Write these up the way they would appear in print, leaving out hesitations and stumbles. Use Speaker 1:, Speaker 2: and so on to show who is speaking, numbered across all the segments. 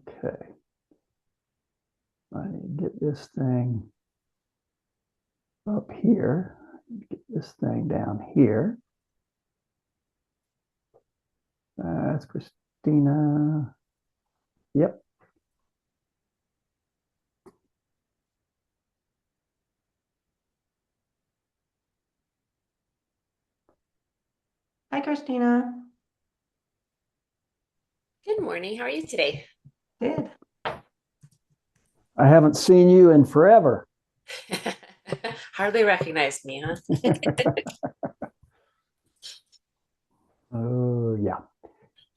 Speaker 1: Okay. I need to get this thing up here. Get this thing down here. That's Christina. Yep.
Speaker 2: Hi, Christina.
Speaker 3: Good morning. How are you today?
Speaker 2: Good.
Speaker 1: I haven't seen you in forever.
Speaker 3: Hardly recognized me, huh?
Speaker 1: Oh, yeah.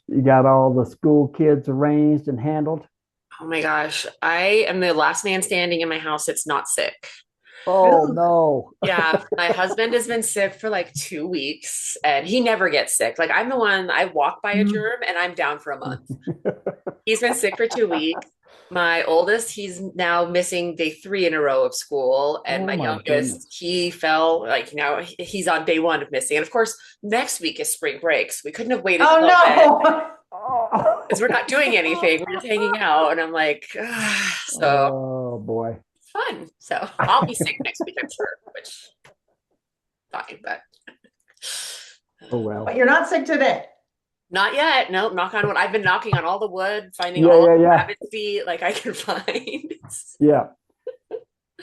Speaker 1: You got all the school kids arranged and handled?
Speaker 3: Oh my gosh. I am the last man standing in my house that's not sick.
Speaker 1: Oh,
Speaker 2: Ooh.
Speaker 1: no.
Speaker 3: Yeah, my husband has been sick for like 2 weeks and he never gets sick. Like I'm the one, I walk by a
Speaker 2: Mm.
Speaker 3: germ and I'm down for a month. He's been sick for 2 weeks. My oldest, he's now missing day three in a row of school. And
Speaker 1: Oh,
Speaker 3: my
Speaker 1: my
Speaker 3: youngest,
Speaker 1: goodness.
Speaker 3: he fell, like, he's on day one of missing. And of course, next week is spring break. So we couldn't have waited
Speaker 2: Oh
Speaker 3: till then
Speaker 2: no.
Speaker 1: Oh,
Speaker 3: because we're not doing anything. We're just hanging out. And I'm like, so
Speaker 1: oh boy.
Speaker 3: it's fun. So I'll be sick next week, I'm sure, which fine, but
Speaker 1: Oh,
Speaker 2: But
Speaker 1: well.
Speaker 2: you're not sick today.
Speaker 3: not yet. No, knock on wood. I've been knocking on all the wood, finding
Speaker 1: Yeah,
Speaker 3: all of
Speaker 1: yeah,
Speaker 3: the
Speaker 1: yeah.
Speaker 3: rabbit feet like I can find.
Speaker 1: Yeah.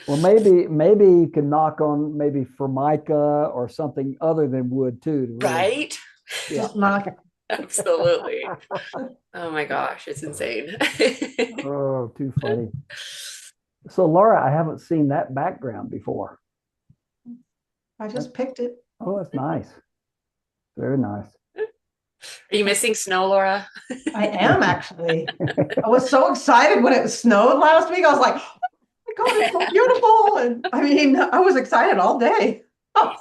Speaker 1: Well, maybe you can knock on maybe formica or something other than wood too to really,
Speaker 3: Right?
Speaker 1: yeah.
Speaker 2: Just not.
Speaker 3: Absolutely. Oh my gosh, it's insane.
Speaker 1: Oh, too funny. So, Laura, I haven't seen that background before.
Speaker 2: I
Speaker 1: That,
Speaker 2: just picked it.
Speaker 1: oh, that's nice. Very nice.
Speaker 3: Are you missing snow, Laura?
Speaker 2: I am actually. I was so excited when it snowed last week. I was like, oh my God, it's so beautiful. And I mean, I was excited all day. Oh.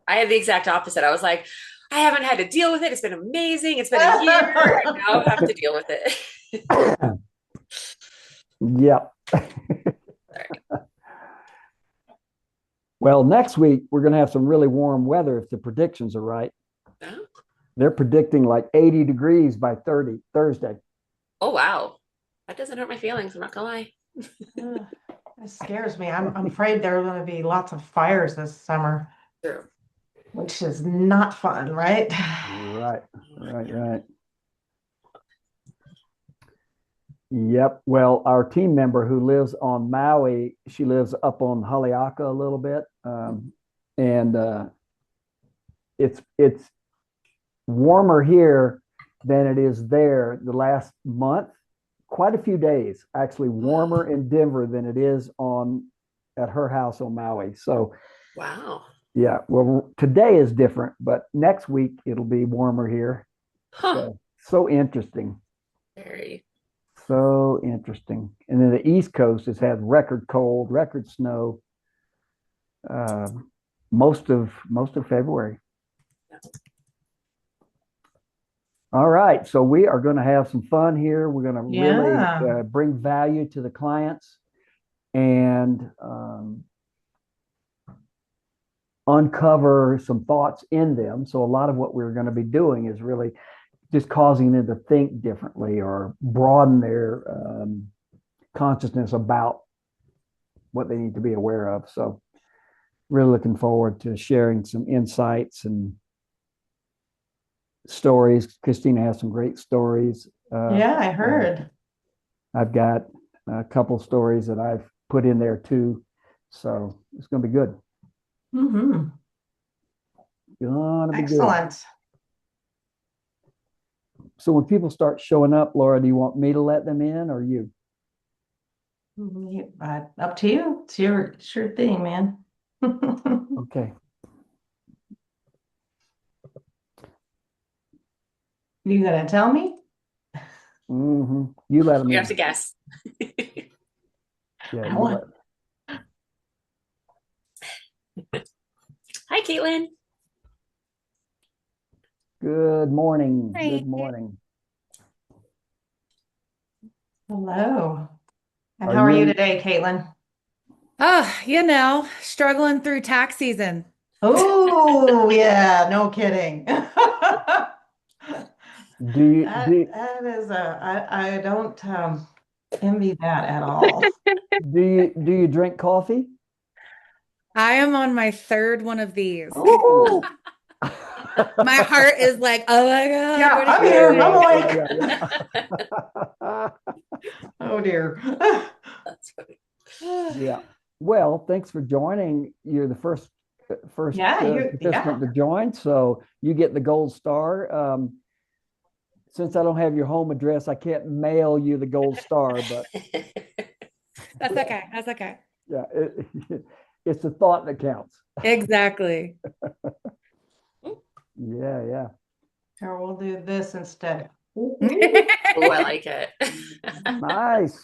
Speaker 3: I had the exact opposite. I was like, I haven't had to deal with it. It's been amazing. It's been a year, and now I have to deal with it.
Speaker 1: Yep.
Speaker 3: Sorry.
Speaker 1: Well, next week we're going to have some really warm weather if the predictions are right.
Speaker 3: Oh,
Speaker 1: They're predicting like 80 degrees by 30 Thursday.
Speaker 3: oh, wow. That doesn't hurt my feelings. I'm not gonna lie.
Speaker 2: Ugh, it scares me. I'm afraid there are going to be lots of fires this summer,
Speaker 3: True.
Speaker 2: which is not fun, right?
Speaker 1: Right, right. Yep. Well, our team member who lives on Maui, she lives up on Haleaka a little bit, and it's warmer here than it is there the last month. Quite a few days, actually, warmer in Denver than it is on at her house on Maui. So,
Speaker 3: Wow.
Speaker 1: yeah. Well, today is different, but next week it'll be warmer here.
Speaker 3: Huh.
Speaker 1: So interesting.
Speaker 3: Very.
Speaker 1: So interesting. And then the East Coast has had record cold, record snow, uh, most of February. All right, so we are going to have some fun here. We're going to really
Speaker 2: Yeah.
Speaker 1: bring value to the clients and uncover some thoughts in them. So a lot of what we're going to be doing is really just causing them to think differently or broaden their consciousness about what they need to be aware of. So really looking forward to sharing some insights and stories. Christina has some great stories.
Speaker 2: Yeah, I heard.
Speaker 1: I've got a couple stories that I've put in there too. So it's going to be good.
Speaker 2: Hmm.
Speaker 1: Going to be good.
Speaker 2: Excellent.
Speaker 1: So when people start showing up, Laura, do you want me to let them in or you?
Speaker 2: Up to you. It's your sure thing, man.
Speaker 1: Okay.
Speaker 2: You gonna tell me?
Speaker 1: You let them
Speaker 3: You have
Speaker 1: in.
Speaker 3: to guess.
Speaker 1: Yeah,
Speaker 2: I
Speaker 1: you let.
Speaker 2: want.
Speaker 3: Hi, Caitlin.
Speaker 1: Good morning.
Speaker 4: Hi.
Speaker 1: Good morning.
Speaker 2: Hello. And
Speaker 1: Are
Speaker 2: how are
Speaker 1: you
Speaker 2: you
Speaker 1: in?
Speaker 2: today, Caitlin?
Speaker 4: Oh, struggling through tax season.
Speaker 2: Oh, yeah, no kidding.
Speaker 1: Do you
Speaker 2: That
Speaker 1: do?
Speaker 2: that is I don't envy that at all.
Speaker 1: Do you drink coffee?
Speaker 4: I am on my third one of these.
Speaker 1: Oh.
Speaker 4: My heart is like, oh my God,
Speaker 2: Yeah,
Speaker 4: what are
Speaker 2: I'm
Speaker 4: you
Speaker 2: here.
Speaker 4: doing?
Speaker 2: I'm awake.
Speaker 1: Yeah.
Speaker 2: Oh dear.
Speaker 3: That's funny.
Speaker 1: Yeah. Well, thanks for joining. You're the first
Speaker 2: Yeah,
Speaker 1: participant to join, so you get the gold star. Since I don't have your home address, I can't mail you the gold star, but
Speaker 4: That's okay. That's okay.
Speaker 1: yeah, it's the thought that counts.
Speaker 4: Exactly.
Speaker 1: Yeah, yeah.
Speaker 2: Or we'll do this instead.
Speaker 3: Oh, I like it.
Speaker 1: Nice.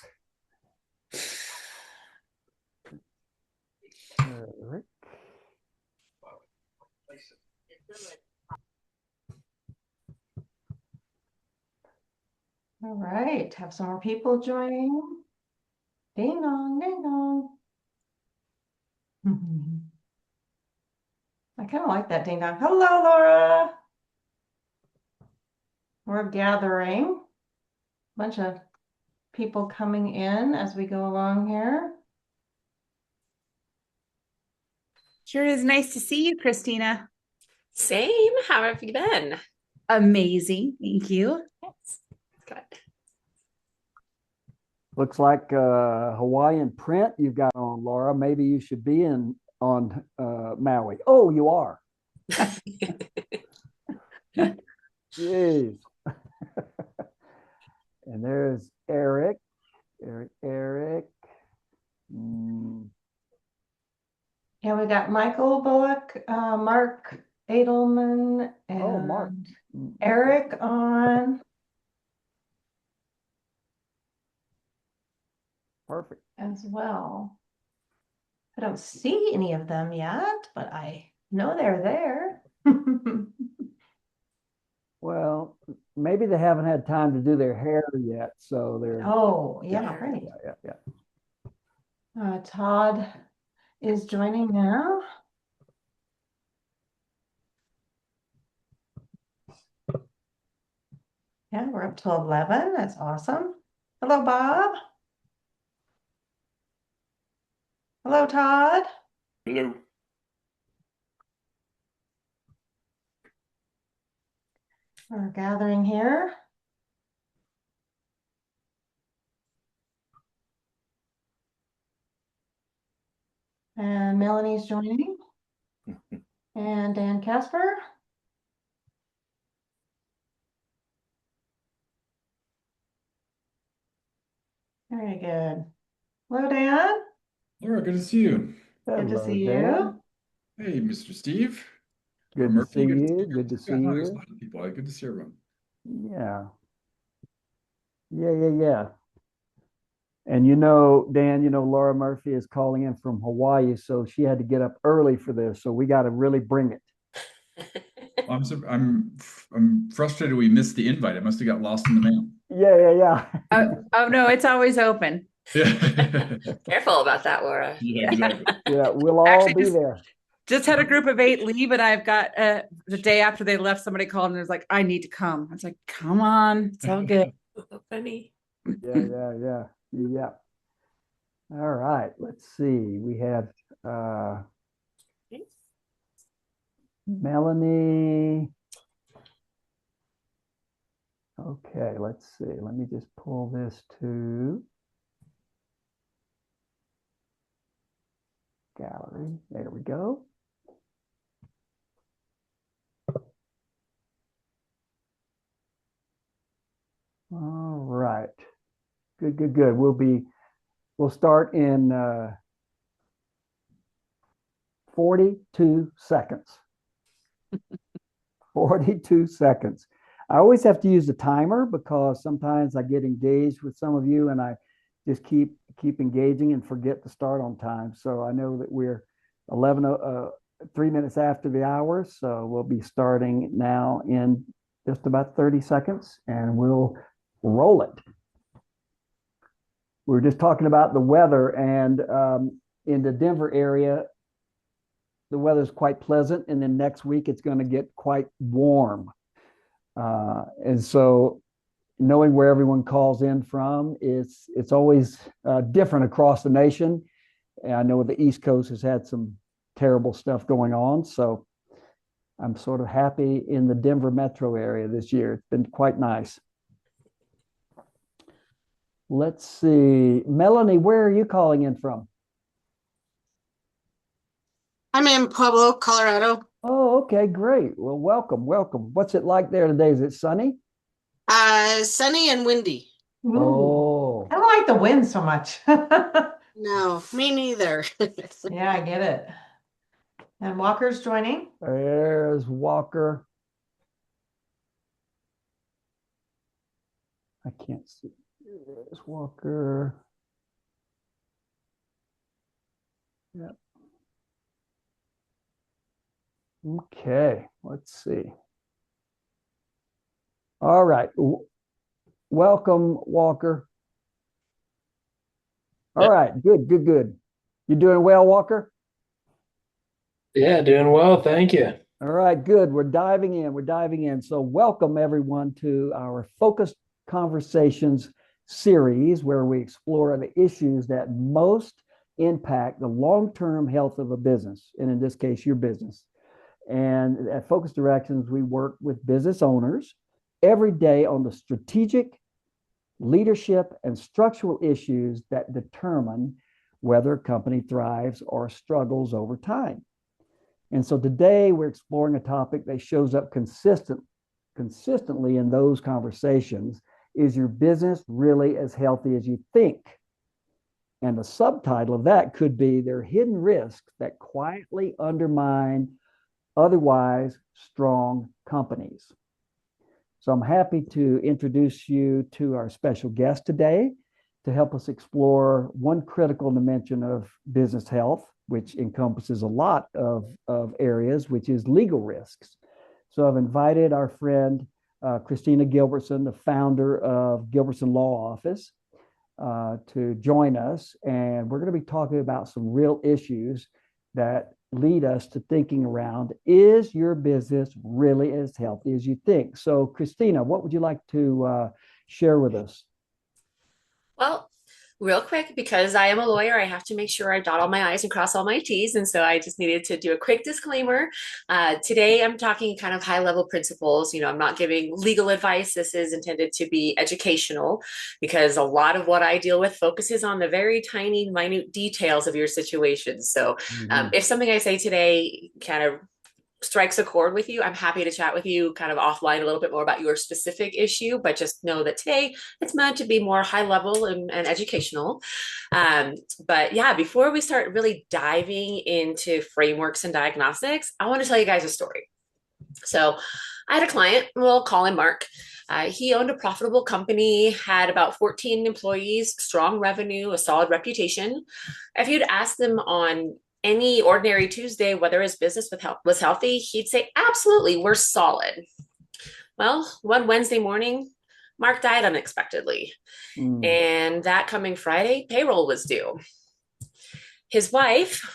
Speaker 1: Rick.
Speaker 2: All right, have some more people joining. Ding dong, ding dong. I kind of like that ding dong. Hello, Laura. We're gathering. Bunch of people coming in as we go along here.
Speaker 5: Sure is nice to see you, Christina.
Speaker 3: Same. How have you been?
Speaker 5: Amazing. Thank you.
Speaker 3: Yes. Good.
Speaker 1: Looks like Hawaiian print you've got on, Laura. Maybe you should be on Maui. Oh, you are. Jeez. And there's Eric. Eric.
Speaker 2: Yeah, we got Michael Bullock, Mark Edelman,
Speaker 1: Oh, Mark.
Speaker 2: and Eric on
Speaker 1: Perfect.
Speaker 2: as well. I don't see any of them yet, but I know they're there.
Speaker 1: Well, maybe they haven't had time to do their hair yet, so they're
Speaker 2: Oh, yeah,
Speaker 1: yeah,
Speaker 2: right.
Speaker 1: yeah.
Speaker 2: Todd is joining now. Yeah, we're up to 11. That's awesome. Hello, Bob. Hello, Todd.
Speaker 6: Hello.
Speaker 2: We're gathering here. And Melanie's joining. And Dan Casper. Very good. Hello, Dan.
Speaker 6: Laura, good to see you.
Speaker 2: Good to
Speaker 1: Hello,
Speaker 2: see
Speaker 1: Dan.
Speaker 2: you.
Speaker 6: Hey, Mr. Steve.
Speaker 1: Good to
Speaker 6: Murphy,
Speaker 1: see
Speaker 6: good to
Speaker 1: you.
Speaker 6: see you.
Speaker 1: Good to see
Speaker 6: Yeah, no, there's a
Speaker 1: you.
Speaker 6: lot of people. Good to see everyone.
Speaker 1: Yeah. Yeah. And you know, Dan, Laura Murphy is calling in from Hawaii, so she had to get up early for this. So we got to really bring it.
Speaker 6: I'm frustrated we missed the invite. It must have got lost in the mail.
Speaker 1: Yeah.
Speaker 5: Oh no, it's always open.
Speaker 6: Yeah.
Speaker 3: Careful about that, Laura.
Speaker 6: Yeah, exactly.
Speaker 1: Yeah, we'll all
Speaker 5: Actually,
Speaker 1: be there.
Speaker 5: Just had a group of 8 leave, and I've got the day after they left, somebody called and was like, I need to come. I was like, come on, it's all good.
Speaker 3: Funny.
Speaker 1: Yeah. All right, let's see. We have Melanie. Okay, let's see. Let me just pull this to gallery. There we go. All right. Good. We'll start in 42 seconds. 42 seconds. I always have to use the timer because sometimes I get engaged with some of you and I just keep engaging and forget to start on time. So I know that we're 3 minutes after the hour. So we'll be starting now in just about 30 seconds and we'll roll it. We were just talking about the weather, and in the Denver area, the weather's quite pleasant, and then next week it's going to get quite warm. And so knowing where everyone calls in from, it's always different across the nation. And I know the East Coast has had some terrible stuff going on, so I'm sort of happy in the Denver metro area this year. It's been quite nice. Let's see. Melanie, where are you calling in from?
Speaker 7: I'm in Pueblo, Colorado.
Speaker 1: Oh, okay, great. Well, welcome, welcome. What's it like there today? Is it sunny?
Speaker 7: Sunny and windy.
Speaker 2: Ooh,
Speaker 1: Oh,
Speaker 2: I don't like the wind so much.
Speaker 7: No, me neither.
Speaker 2: Yeah, I get it. And Walker's joining.
Speaker 1: there's Walker. I can't see. There's Walker. Yep. Okay, let's see. All right. Welcome, Walker. All right, good, good, good. You doing well, Walker?
Speaker 8: Yeah, doing well. Thank you.
Speaker 1: All right, good. We're diving in. We're diving in. So, welcome everyone to our Focused Conversations series where we explore the issues that most impact the long-term health of a business, and in this case, your business. And at Focused Directions, we work with business owners every day on the strategic, leadership, and structural issues that determine whether a company thrives or struggles over time. And so today we're exploring a topic that shows up consistently in those conversations. Is your business really as healthy as you think? And the subtitle of that could be there are hidden risks that quietly undermine otherwise strong companies. So I'm happy to introduce you to our special guest today to help us explore one critical dimension of business health, which encompasses a lot of areas, which is legal risks. So I've invited our friend, Christina Gilbertson, the founder of Gilbertson Law Office, to join us. And we're going to be talking about some real issues that lead us to thinking around, is your business really as healthy as you think? So Christina, what would you like to share with us?
Speaker 3: Well, real quick, because I am a lawyer, I have to make sure I dot all my I's and cross all my T's. And so I just needed to do a quick disclaimer. Today, I'm talking kind of high level principles. I'm not giving legal advice. This is intended to be educational because a lot of what I deal with focuses on the very tiny, minute details of your situation. So if something I say today kind of strikes a chord with you, I'm happy to chat with you kind of offline a little bit more about your specific issue, but just know that today it's meant to be more high level and educational. But yeah, before we start really diving into frameworks and diagnostics, I want to tell you guys a story. So I had a client, we'll call him Mark. He owned a profitable company, had about 14 employees, strong revenue, a solid reputation. If you'd asked them on any ordinary Tuesday whether his business was healthy, he'd say, absolutely, we're solid. Well, one Wednesday morning, Mark died unexpectedly. And that coming Friday, payroll was due. His wife,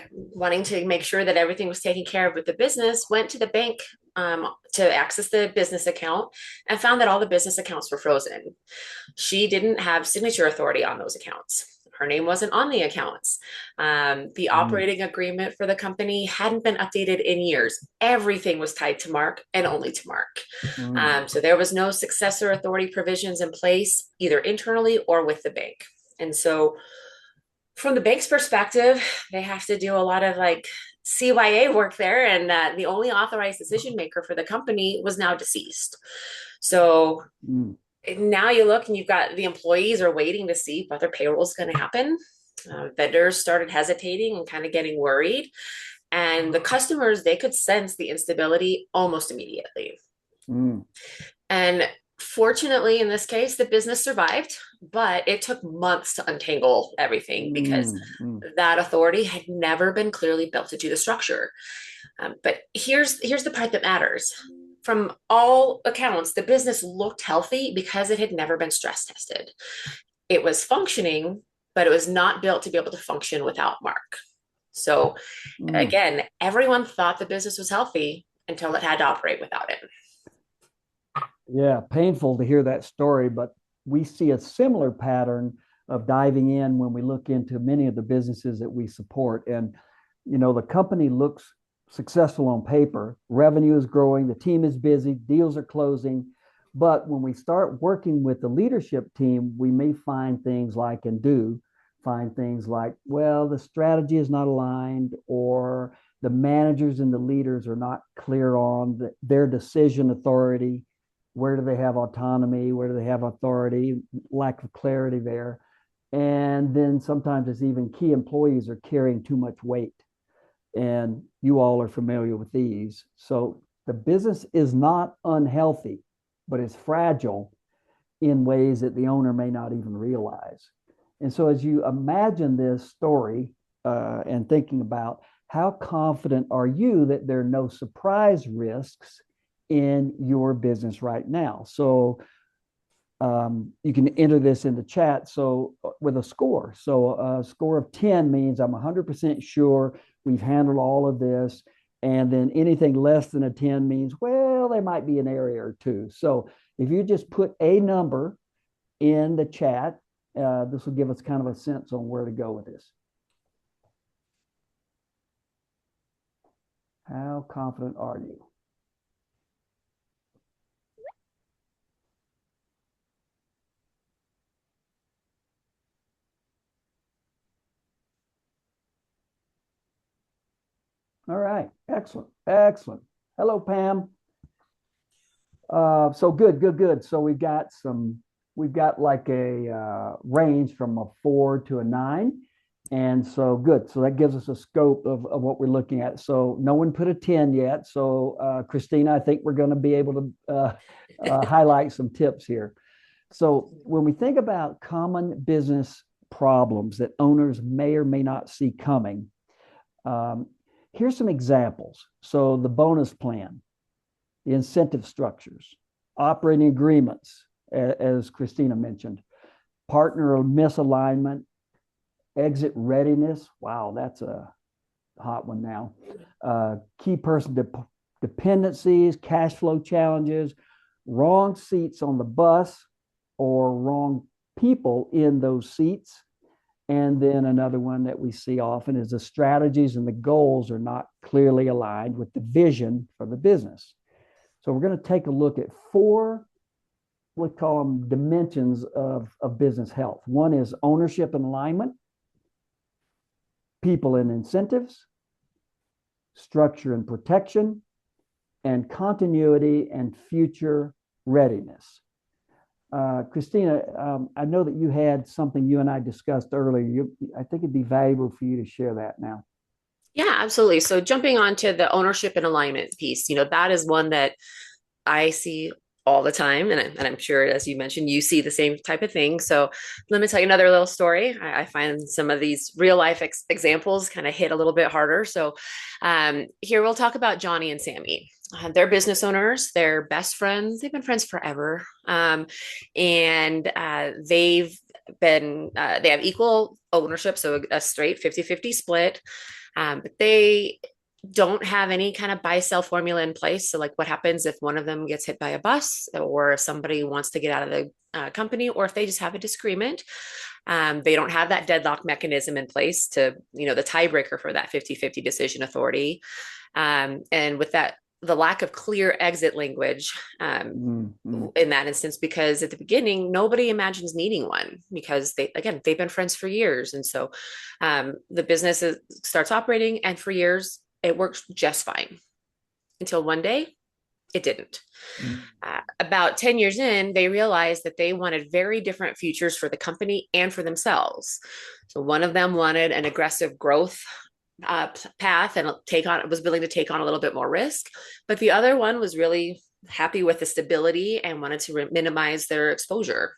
Speaker 3: wanting to make sure that everything was taken care of with the business, went to the bank to access the business account and found that all the business accounts were frozen. She didn't have signature authority on those accounts. Her name wasn't on the accounts. The operating agreement for the company hadn't been updated in years. Everything was tied to Mark and only to Mark. So there was no successor authority provisions in place, either internally or with the bank. And so from the bank's perspective, they have to do a lot of like CYA work there. And the only authorized decision maker for the company was now deceased. So now you look and you've got the employees are waiting to see whether payroll is going to happen. Vendors started hesitating and kind of getting worried. And the customers, they could sense the instability almost immediately. And fortunately, in this case, the business survived, but it took months to untangle everything because that authority had never been clearly built to do the structure. But here's the part that matters. From all accounts, the business looked healthy because it had never been stress tested. It was functioning, but it was not built to be able to function without Mark. So again, everyone thought the business was healthy until it had to operate without it.
Speaker 1: Yeah, painful to hear that story, but we see a similar pattern of diving in when we look into many of the businesses that we support. And, the company looks successful on paper, revenue is growing, the team is busy, deals are closing. But when we start working with the leadership team, we may find things like, and do find things like, well, the strategy is not aligned, or the managers and the leaders are not clear on their decision authority. Where do they have autonomy? Where do they have authority? Lack of clarity there. And then sometimes it's even key employees are carrying too much weight. And you all are familiar with these. So the business is not unhealthy, but it's fragile in ways that the owner may not even realize. And so as you imagine this story and thinking about how confident are you that there are no surprise risks in your business right now? So you can enter this in the chat. So with a score. So a score of 10 means I'm 100% sure we've handled all of this. And then anything less than a 10 means, well, there might be an area or two. So if you just put a number in the chat, this will give us kind of a sense on where to go with this. How confident are you? All right, excellent, excellent. Hello, Pam. So good. So we've got like a range from a 4 to a 9. And so good. So that gives us a scope of what we're looking at. So no one put a 10 yet. So Christina, I think we're going to be able to highlight some tips here. So when we think about common business problems that owners may or may not see coming, here's some examples. So the bonus plan, the incentive structures, operating agreements, as Christina mentioned, partner misalignment, exit readiness. Wow, that's a hot one now. Key person dependencies, cash flow challenges, wrong seats on the bus or wrong people in those seats. And then another one that we see often is the strategies and the goals are not clearly aligned with the vision for the business. So we're going to take a look at 4, we call them dimensions of business health. One is ownership and alignment, people and incentives, structure and protection, and continuity and future readiness. Christina, I know that you had something you and I discussed earlier. I think it'd be valuable for you to share that now.
Speaker 3: Yeah, absolutely. So jumping onto the ownership and alignment piece, that is one that I see all the time. And I'm sure, as you mentioned, you see the same type of thing. So let me tell you another little story. I find some of these real life examples kind of hit a little bit harder. So here we'll talk about Johnny and Sammy. They're business owners. They're best friends. They've been friends forever. And they have equal ownership. So a straight 50-50 split. But they don't have any kind of buy sell formula in place. So like what happens if one of them gets hit by a bus, or if somebody wants to get out of the company, or if they just have a disagreement. They don't have that deadlock mechanism in place to, the tiebreaker for that 50-50 decision authority. And with that, the lack of clear exit language in that instance, because at the beginning, nobody imagines needing one because they've been friends for years. And so the business starts operating, and for years, it works just fine until one day it didn't. About 10 years in, they realized that they wanted very different futures for the company and for themselves. So one of them wanted an aggressive growth path and was willing to take on a little bit more risk. But the other one was really happy with the stability and wanted to minimize their exposure.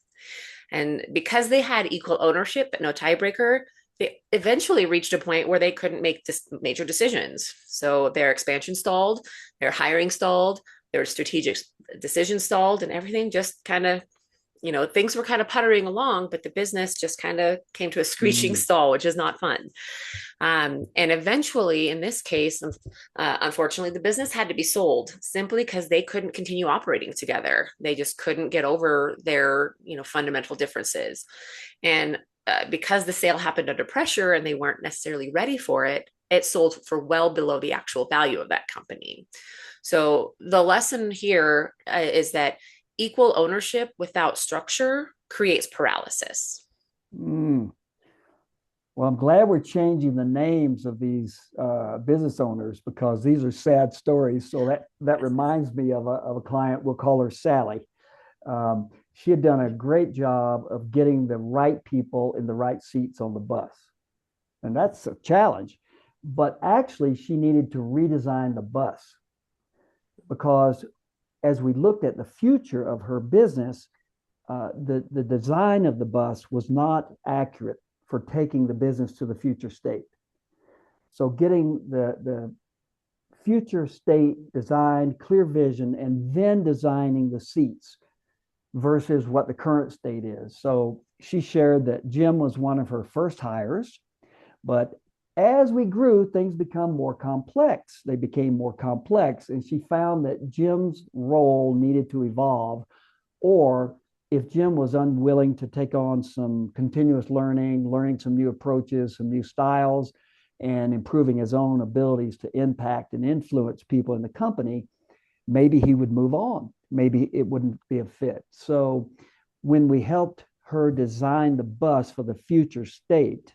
Speaker 3: And because they had equal ownership but no tiebreaker, they eventually reached a point where they couldn't make major decisions. So their expansion stalled, their hiring stalled, their strategic decisions stalled, and everything just kind of things were kind of puttering along, but the business just kind of came to a screeching stall, which is not fun. And eventually, in this case, unfortunately, the business had to be sold simply because they couldn't continue operating together. They just couldn't get over their, fundamental differences. And because the sale happened under pressure and they weren't necessarily ready for it, it sold for well below the actual value of that company. So the lesson here is that equal ownership without structure creates paralysis.
Speaker 1: Mm. Well, I'm glad we're changing the names of these business owners because these are sad stories. So that reminds me of a client. We'll call her Sally. She had done a great job of getting the right people in the right seats on the bus. And that's a challenge. But actually, she needed to redesign the bus because as we looked at the future of her business, the design of the bus was not accurate for taking the business to the future state. So getting the future state designed, clear vision, and then designing the seats versus what the current state is. So she shared that Jim was one of her first hires, but as we grew, things become more complex. They became more complex, and she found that Jim's role needed to evolve, or if Jim was unwilling to take on some continuous learning some new approaches, some new styles, and improving his own abilities to impact and influence people in the company, maybe he would move on. Maybe it wouldn't be a fit. So when we helped her design the bus for the future state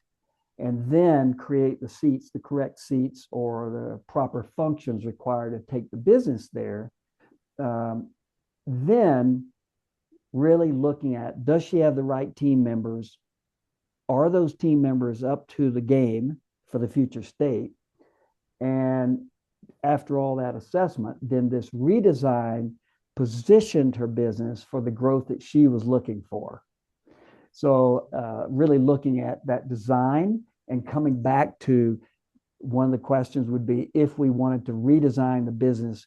Speaker 1: and then create the seats, the correct seats or the proper functions required to take the business there, then really looking at, does she have the right team members? Are those team members up to the game for the future state? And after all that assessment, then this redesign positioned her business for the growth that she was looking for. So really looking at that design and coming back to one of the questions would be, if we wanted to redesign the business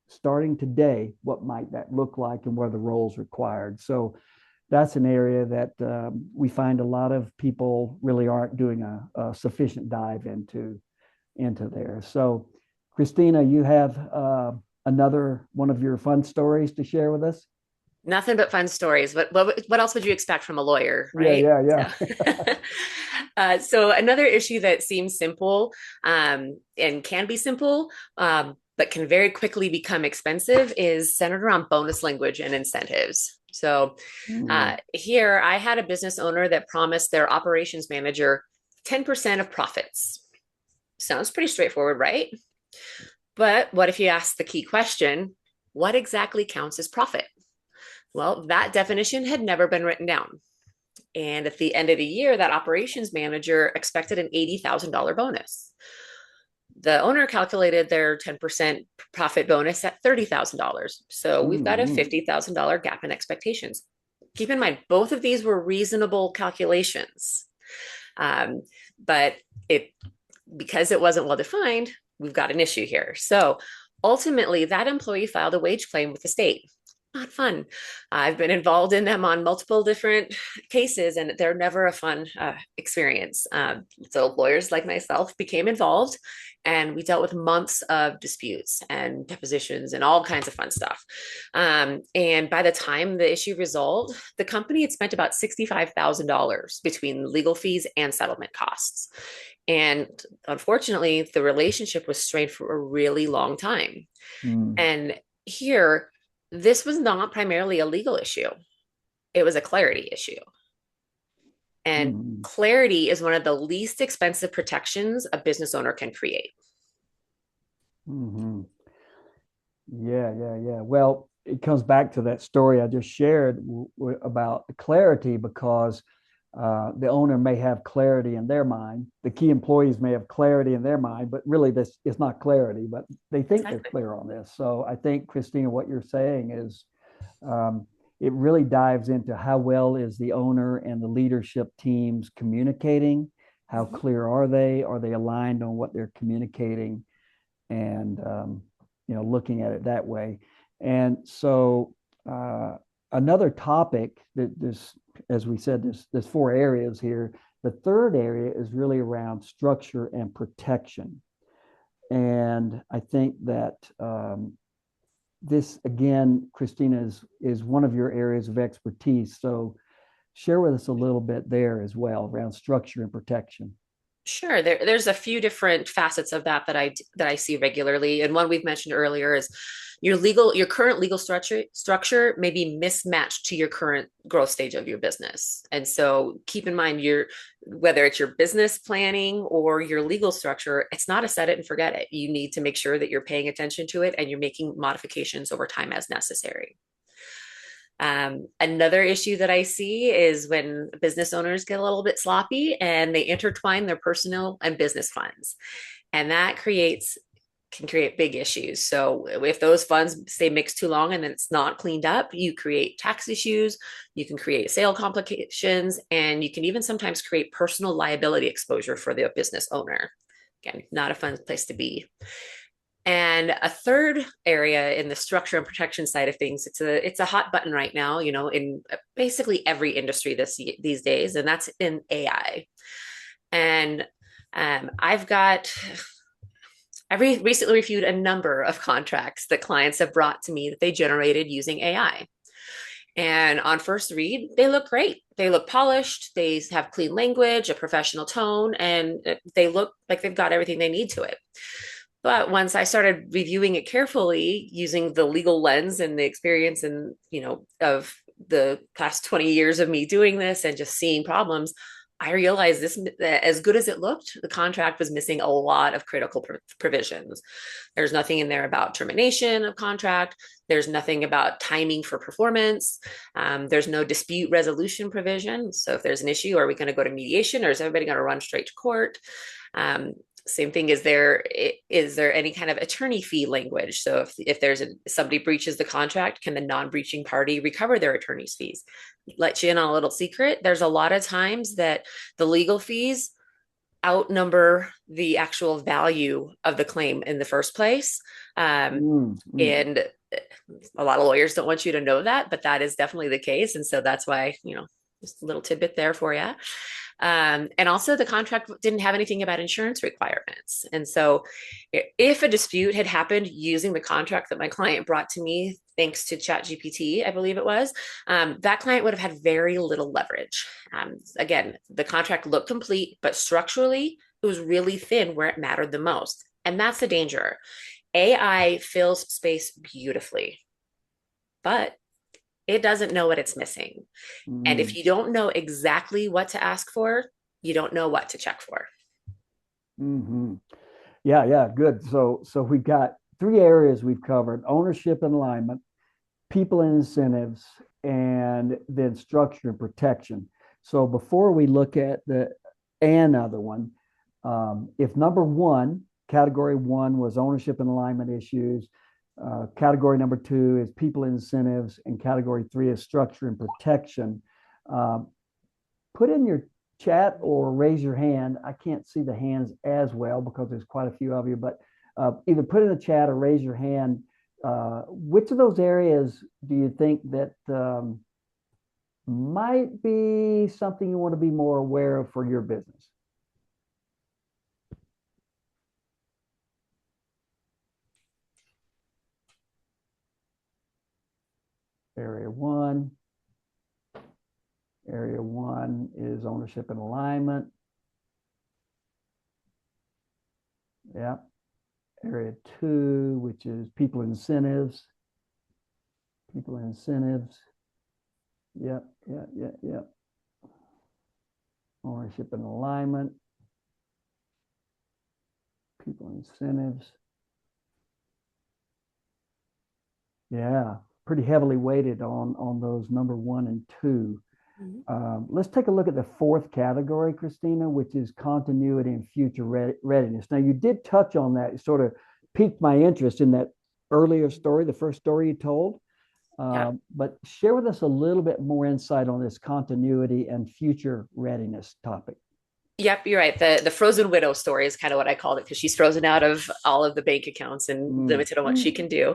Speaker 1: starting today, what might that look like and what are the roles required? So that's an area that we find a lot of people really aren't doing a sufficient dive into there. So Christina, you have another one of your fun stories to share with us?
Speaker 3: Nothing but fun stories. What else would you expect from a lawyer, right?
Speaker 1: Yeah.
Speaker 3: So another issue that seems simple and can be simple, but can very quickly become expensive is centered around bonus language and incentives. So here I had a business owner that promised their operations manager 10% of profits. Sounds pretty straightforward, right? But what if you ask the key question, what exactly counts as profit? Well, that definition had never been written down. And at the end of the year, that operations manager expected an $80,000 bonus. The owner calculated their 10% profit bonus at $30,000. So we've got a $50,000 gap in expectations. Keep in mind, both of these were reasonable calculations. But because it wasn't well defined, we've got an issue here. So ultimately, that employee filed a wage claim with the state. Not fun. I've been involved in them on multiple different cases, and they're never a fun experience. So lawyers like myself became involved, and we dealt with months of disputes and depositions and all kinds of fun stuff. And by the time the issue resolved, the company had spent about $65,000 between legal fees and settlement costs. And unfortunately, the relationship was strained for a really long time. And here, this was not primarily a legal issue. It was a clarity issue. And clarity is one of the least expensive protections a business owner can create.
Speaker 1: Yeah. Well, it comes back to that story I just shared about clarity, because the owner may have clarity in their mind. The key employees may have clarity in their mind, but really this is not clarity, but they think they're clear on this. So I think, Christina, what you're saying is it really dives into how well is the owner and the leadership teams communicating? How clear are they? Are they aligned on what they're communicating? And, looking at it that way. And so another topic that this, as we said, there's four areas here. The third area is really around structure and protection. And I think that this, again, Christina, is one of your areas of expertise. So share with us a little bit there as well around structure and protection.
Speaker 3: Sure. There's a few different facets of that I see regularly, and one we've mentioned earlier is your current legal structure may be mismatched to your current growth stage of your business, and so keep in mind whether it's your business planning or your legal structure, it's not a set it and forget it. You need to make sure that you're paying attention to it and you're making modifications over time as necessary. Another issue that I see is when business owners get a little bit sloppy and they intertwine their personal and business funds. And that can create big issues. So if those funds stay mixed too long and then it's not cleaned up, you create tax issues, you can create sale complications, and you can even sometimes create personal liability exposure for the business owner. Again, not a fun place to be. And a third area in the structure and protection side of things, it's a hot button right now, in basically every industry these days, and that's in AI. And I've recently reviewed a number of contracts that clients have brought to me that they generated using AI. And on first read, they look great. They look polished. They have clean language, a professional tone, and they look like they've got everything they need to it. But once I started reviewing it carefully using the legal lens and the experience and, of the past 20 years of me doing this and just seeing problems, I realized this, as good as it looked, the contract was missing a lot of critical provisions. There's nothing in there about termination of contract. There's nothing about timing for performance. There's no dispute resolution provision. So if there's an issue, are we going to go to mediation or is everybody going to run straight to court? Same thing, is there any kind of attorney fee language? So if somebody breaches the contract, can the non-breaching party recover their attorney's fees? Let you in on a little secret. There's a lot of times that the legal fees outnumber the actual value of the claim in the first place. And a lot of lawyers don't want you to know that, but that is definitely the case. And so that's why, just a little tidbit there for you. And also the contract didn't have anything about insurance requirements. And so if a dispute had happened using the contract that my client brought to me, thanks to ChatGPT, I believe it was, that client would have had very little leverage. Again, the contract looked complete, but structurally it was really thin where it mattered the most. And that's the danger. AI fills space beautifully, but it doesn't know what it's missing. And if you don't know exactly what to ask for, you don't know what to check for.
Speaker 1: Yeah, good. So we've got three areas we've covered: ownership and alignment, people and incentives, and then structure and protection. So before we look at the other one, if number one, category one, was ownership and alignment issues, category number two is people incentives, and category three is structure and protection. Put in your chat or raise your hand. I can't see the hands as well because there's quite a few of you, but either put in the chat or raise your hand. Which of those areas do you think that might be something you want to be more aware of for your business? Area one. Area one is ownership and alignment. Yeah. Area two, which is people incentives. People incentives. Yep. Ownership and alignment. People incentives. Yeah, pretty heavily weighted on those number one and two. Let's take a look at the fourth category, Christina, which is continuity and future readiness. Now, you did touch on that. It sort of piqued my interest in that earlier story, the first story you told. But share with us a little bit more insight on this continuity and future readiness topic.
Speaker 3: Yep, you're right. The frozen widow story is kind of what I called it because she's frozen out of all of the bank accounts and limited on what she can do.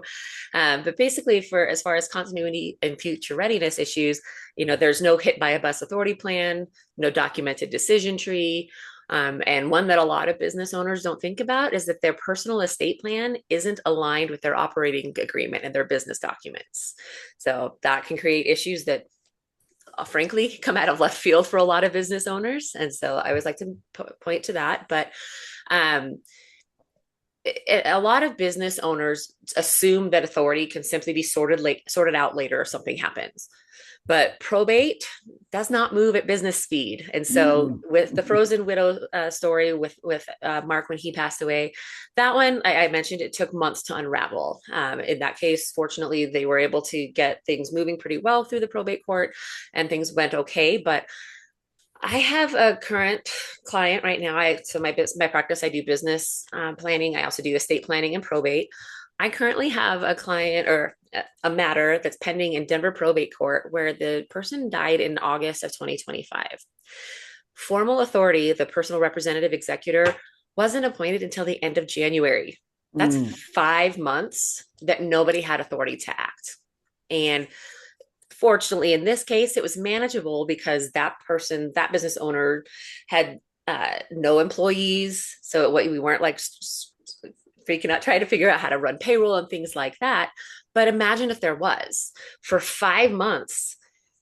Speaker 3: But basically, for as far as continuity and future readiness issues, there's no hit by a bus authority plan, no documented decision tree. And one that a lot of business owners don't think about is that their personal estate plan isn't aligned with their operating agreement and their business documents. So that can create issues that frankly come out of left field for a lot of business owners. And so I always like to point to that. But a lot of business owners assume that authority can simply be sorted out later if something happens. But probate does not move at business speed. And so with the frozen widow story with Mark when he passed away, that one, I mentioned it took months to unravel. In that case, fortunately, they were able to get things moving pretty well through the probate court and things went okay. But I have a current client right now. My practice, I do business planning. I also do estate planning and probate. I currently have a client or a matter that's pending in Denver probate court where the person died in August of 2025. Formal authority, the personal representative executor, wasn't appointed until the end of January. That's 5 months that nobody had authority to act. And fortunately, in this case, it was manageable because that business owner had no employees. So we weren't like freaking out, trying to figure out how to run payroll and things like that. But imagine if there was. For 5 months,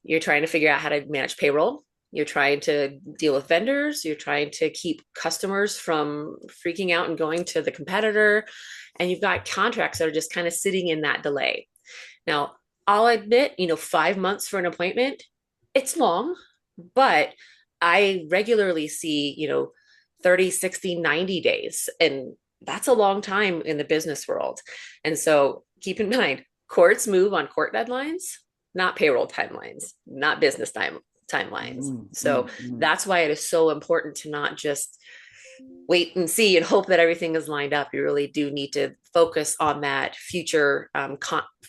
Speaker 3: you're trying to figure out how to manage payroll. You're trying to deal with vendors. You're trying to keep customers from freaking out and going to the competitor. And you've got contracts that are just kind of sitting in that delay. Now, I'll admit, 5 months for an appointment, it's long, but I regularly see, 30, 60, 90 days. And that's a long time in the business world. And so keep in mind, courts move on court deadlines, not payroll timelines, not business timelines. So that's why it is so important to not just wait and see and hope that everything is lined up. You really do need to focus on that future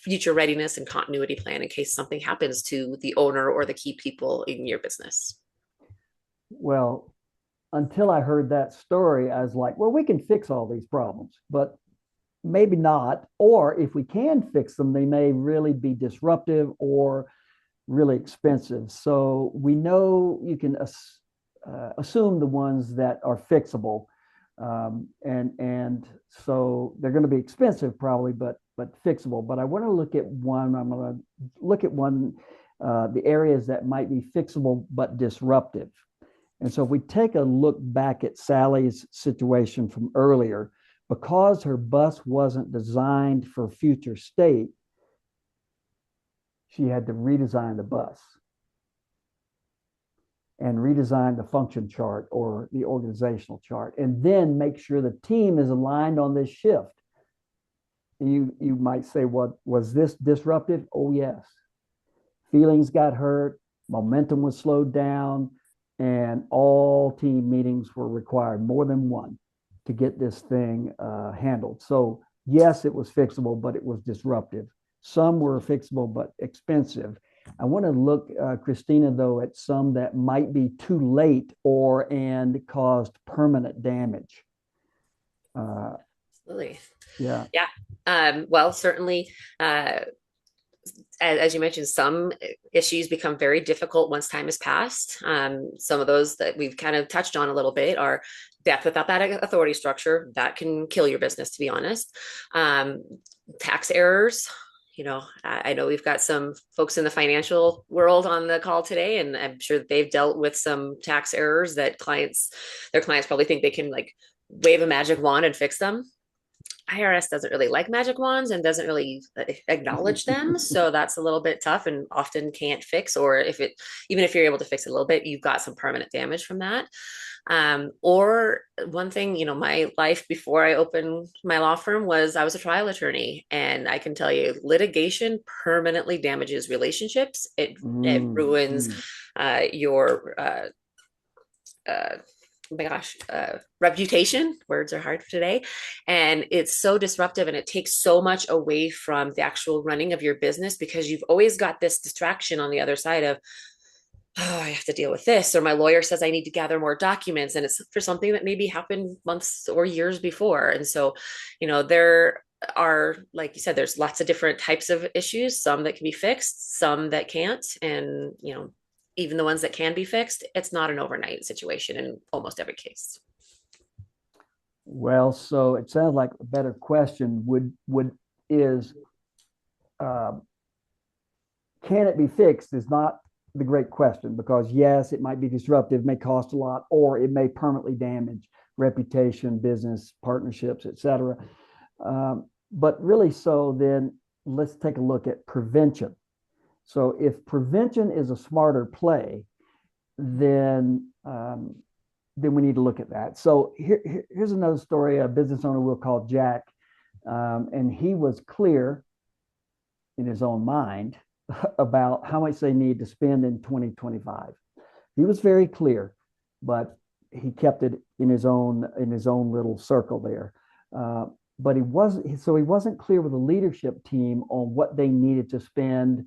Speaker 3: readiness and continuity plan in case something happens to the owner or the key people in your business.
Speaker 1: Well, until I heard that story, I was like, well, we can fix all these problems, but maybe not. Or if we can fix them, they may really be disruptive or really expensive. So we know you can assume the ones that are fixable. And so they're going to be expensive probably, but fixable. But I want to look at one. I'm going to look at the areas that might be fixable but disruptive. And so if we take a look back at Sally's situation from earlier, because her bus wasn't designed for future state, she had to redesign the bus and redesign the function chart or the organizational chart, and then make sure the team is aligned on this shift. You might say, what was this disruptive? Oh, yes. Feelings got hurt, momentum was slowed down, and all team meetings were required, more than one, to get this thing handled. So yes, it was fixable, but it was disruptive. Some were fixable, but expensive. I want to look, Christina, though, at some that might be too late and caused permanent damage.
Speaker 3: Absolutely.
Speaker 1: Yeah.
Speaker 3: Well, certainly, as you mentioned, some issues become very difficult once time has passed. Some of those that we've kind of touched on a little bit are death without that authority structure. That can kill your business, to be honest. Tax errors. I know we've got some folks in the financial world on the call today, and I'm sure that they've dealt with some tax errors that their clients probably think they can like wave a magic wand and fix them. IRS doesn't really like magic wands and doesn't really acknowledge them. So that's a little bit tough and often can't fix, or even if you're able to fix it a little bit, you've got some permanent damage from that. Or one thing, my life before I opened my law firm was I was a trial attorney, and I can tell you litigation permanently damages relationships. It ruins your reputation. Words are hard for today. And it's so disruptive, and it takes so much away from the actual running of your business because you've always got this distraction on the other side of, oh, I have to deal with this, or my lawyer says I need to gather more documents, and it's for something that maybe happened months or years before. And so, there are, like you said, there's lots of different types of issues, some that can be fixed, some that can't. And, even the ones that can be fixed, it's not an overnight situation in almost every case.
Speaker 1: Well, so it sounds like a better question is uh, can it be fixed is not the great question, because yes, it might be disruptive, may cost a lot, or it may permanently damage reputation, business, partnerships, etc. But really, so then let's take a look at prevention. So if prevention is a smarter play, then we need to look at that. So here's another story. A business owner we'll call Jack, and he was clear in his own mind about how much they need to spend in 2025. He was very clear, but he kept it in his own little circle there. But he wasn't clear with the leadership team on what they needed to spend,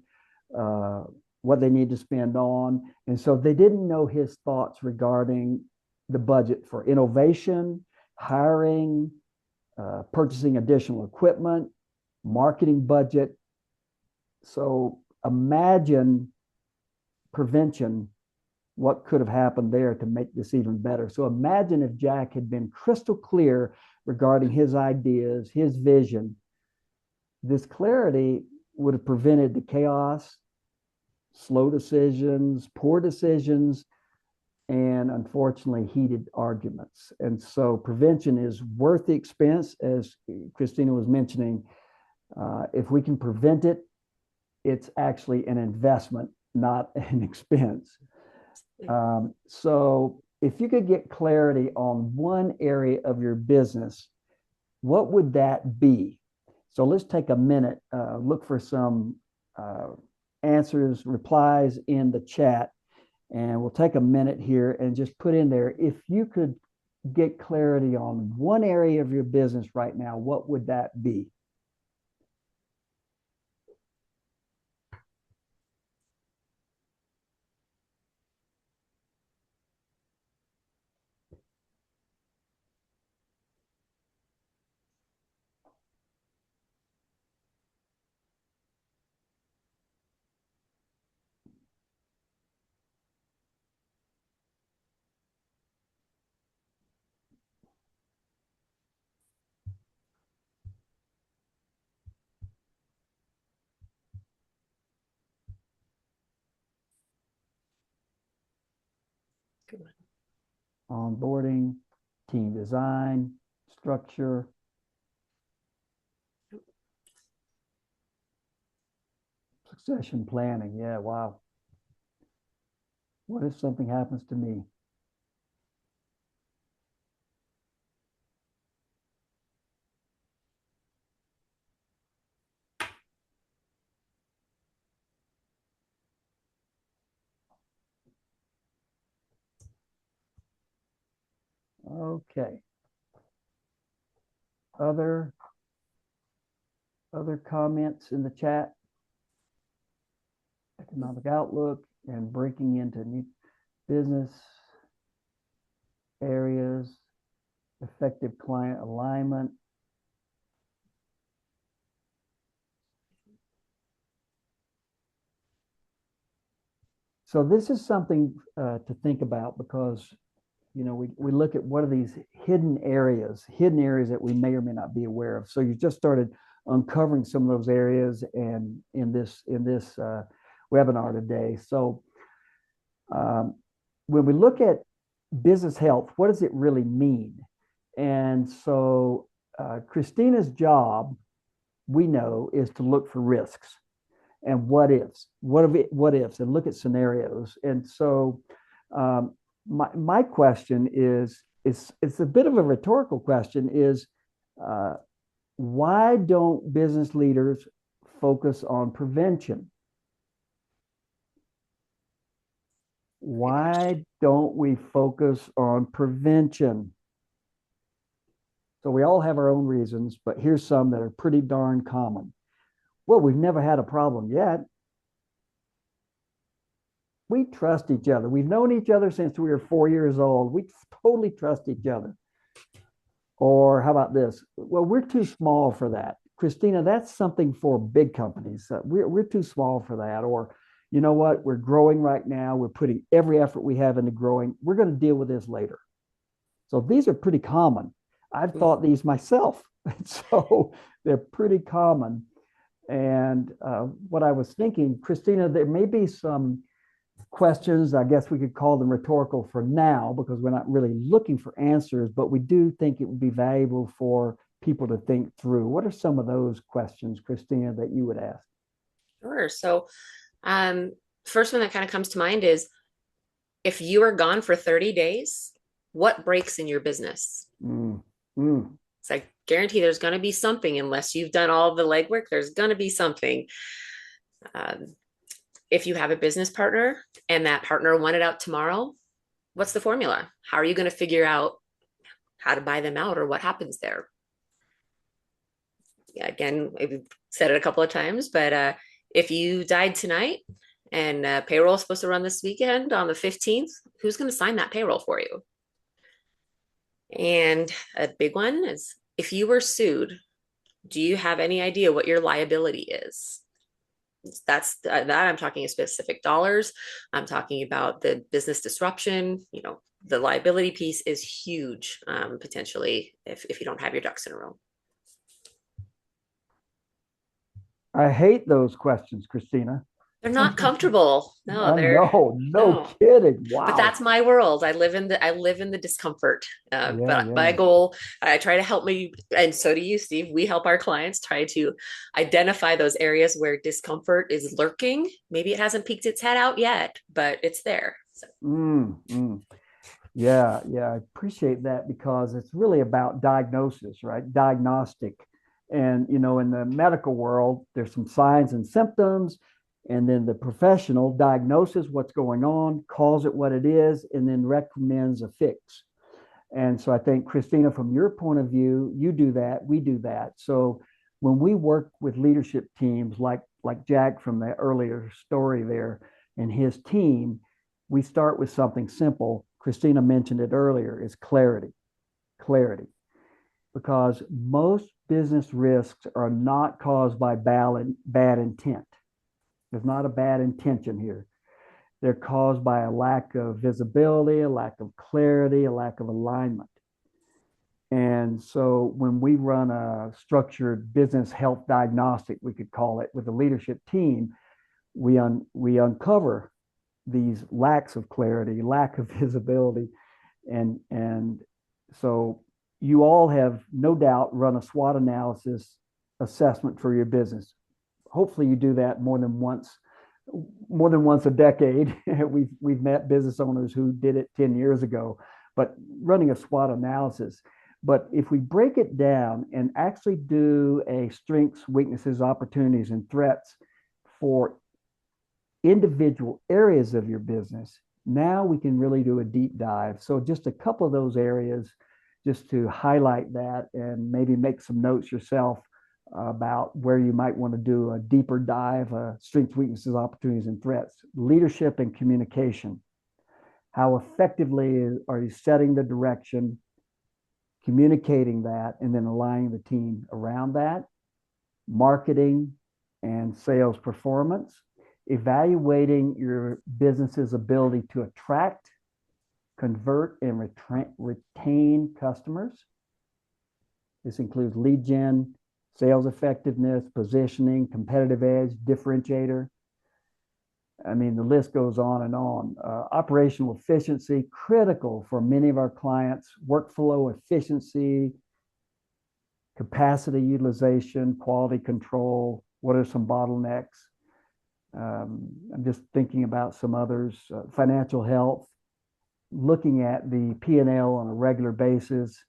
Speaker 1: what they need to spend on, and so they didn't know his thoughts regarding the budget for innovation, hiring, purchasing additional equipment, marketing budget. So imagine prevention, what could have happened there to make this even better. So imagine if Jack had been crystal clear regarding his ideas, his vision. This clarity would have prevented the chaos, slow decisions, poor decisions, and unfortunately heated arguments. And so prevention is worth the expense, as Christina was mentioning. If we can prevent it, it's actually an investment, not an expense. So if you could get clarity on one area of your business, what would that be? So let's take a minute, look for some answers, replies in the chat, and we'll take a minute here and just put in there, if you could get clarity on one area of your business right now, what would that be?
Speaker 3: Good one.
Speaker 1: Onboarding, team design, structure. Succession planning. Yeah, wow. What if something happens to me? Okay. Other comments in the chat? Economic outlook and breaking into new business areas, effective client alignment. So this is something to think about, because we look at what are these hidden areas that we may or may not be aware of. So you just started uncovering some of those areas, and in this webinar today. So when we look at business health, what does it really mean? And so Christina's job, we know, is to look for risks and what ifs, and look at scenarios. And so my question is, it's a bit of a rhetorical question, is why don't business leaders focus on prevention? Why don't we focus on prevention? So we all have our own reasons, but here's some that are pretty darn common. Well, we've never had a problem yet. we trust each other. We've known each other since we were 4 years old. We totally trust each other. Or how about this? Well, we're too small for that. Christina, that's something for big companies. We're too small for that. Or, you know what? We're growing right now. We're putting every effort we have into growing. We're going to deal with this later. So these are pretty common. I've thought these myself. So they're pretty common. And what I was thinking, Christina, there may be some questions, I guess we could call them rhetorical for now, because we're not really looking for answers, but we do think it would be valuable for people to think through. What are some of those questions, Christina, that you would ask?
Speaker 3: Sure. So, first one that kind of comes to mind is, if you are gone for 30 days, what breaks in your business? So I guarantee there's going to be something, unless you've done all the legwork, there's going to be something. If you have a business partner and that partner wanted out tomorrow, what's the formula? How are you going to figure out how to buy them out, or what happens there? Yeah, again, I've said it a couple of times, but if you died tonight and payroll is supposed to run this weekend on the 15th, who's going to sign that payroll for you? And a big one is, if you were sued, do you have any idea what your liability is? That's that I'm talking specific dollars. I'm talking about the business disruption. You know, the liability piece is huge, potentially, if you don't have your ducks in a row.
Speaker 1: I hate those questions, Christina.
Speaker 3: They're not comfortable. No, they're
Speaker 1: no kidding. Wow.
Speaker 3: But that's my world. I live in the discomfort. But my goal, I try to help me, and so do you, Steve. We help our clients try to identify those areas where discomfort is lurking. Maybe it hasn't peeked its head out yet, but it's there. So.
Speaker 1: Yeah, I appreciate that, because it's really about diagnosis, right? Diagnostic. And, you know, in the medical world, there's some signs and symptoms, and then the professional diagnoses what's going on, calls it what it is, and then recommends a fix. And so I think, Christina, from your point of view, you do that, we do that. So when we work with leadership teams like Jack from the earlier story there and his team, we start with something simple. Christina mentioned it earlier, is clarity. Because most business risks are not caused by bad intent. There's not a bad intention here. They're caused by a lack of visibility, a lack of clarity, a lack of alignment. And so when we run a structured business health diagnostic, we could call it, with the leadership team, we uncover these lacks of clarity, lack of visibility. And so you all have no doubt run a SWOT analysis assessment for your business. Hopefully you do that more than once a decade. We've met business owners who did it 10 years ago, but running a SWOT analysis. But if we break it down and actually do a strengths, weaknesses, opportunities, and threats for individual areas of your business, now we can really do a deep dive. So just a couple of those areas, just to highlight that, and maybe make some notes yourself about where you might want to do a deeper dive, strengths, weaknesses, opportunities, and threats. Leadership and communication. How effectively are you setting the direction, communicating that, and then aligning the team around that? Marketing and sales performance. Evaluating your business's ability to attract, convert, and retain customers. This includes lead gen, sales effectiveness, positioning, competitive edge, differentiator. I mean, the list goes on and on. Operational efficiency, critical for many of our clients. Workflow efficiency, capacity utilization, quality control. What are some bottlenecks? I'm just thinking about some others. Financial health, looking at the P&L on a regular basis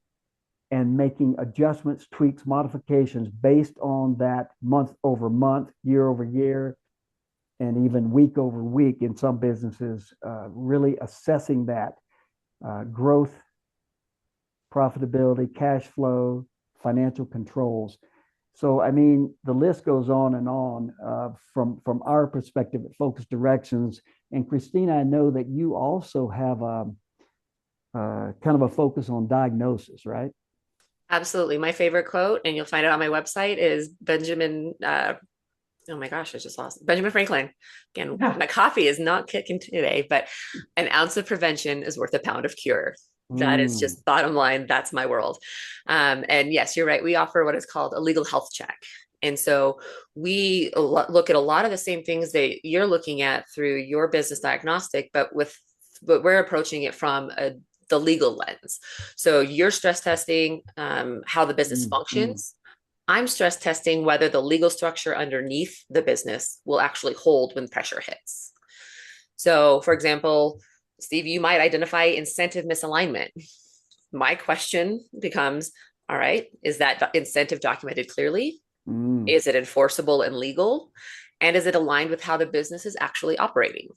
Speaker 1: and making adjustments, tweaks, modifications based on that month over month, year over year, and even week over week in some businesses, really assessing that growth, profitability, cash flow, financial controls. So, I mean, the list goes on and on from our perspective at Focus Directions. And Christina, I know that you also have kind of a focus on diagnosis, right?
Speaker 3: Absolutely. My favorite quote, and you'll find it on my website, is Benjamin. Oh my gosh, I just lost Benjamin Franklin. Again, my coffee is not kicking today, but an ounce of prevention is worth a pound of cure. That is
Speaker 1: Mm,
Speaker 3: just bottom line. That's my world. And yes, you're right. We offer what is called a legal health check. And so we look at a lot of the same things that you're looking at through your business diagnostic, but we're approaching it from the legal lens. So you're stress testing how the business
Speaker 1: mm.
Speaker 3: functions. I'm stress testing whether the legal structure underneath the business will actually hold when pressure hits. So, for example, Steve, you might identify incentive misalignment. My question becomes, all right, is that incentive documented clearly?
Speaker 1: Mm.
Speaker 3: Is it enforceable and legal? And is it aligned with how the business is actually operating?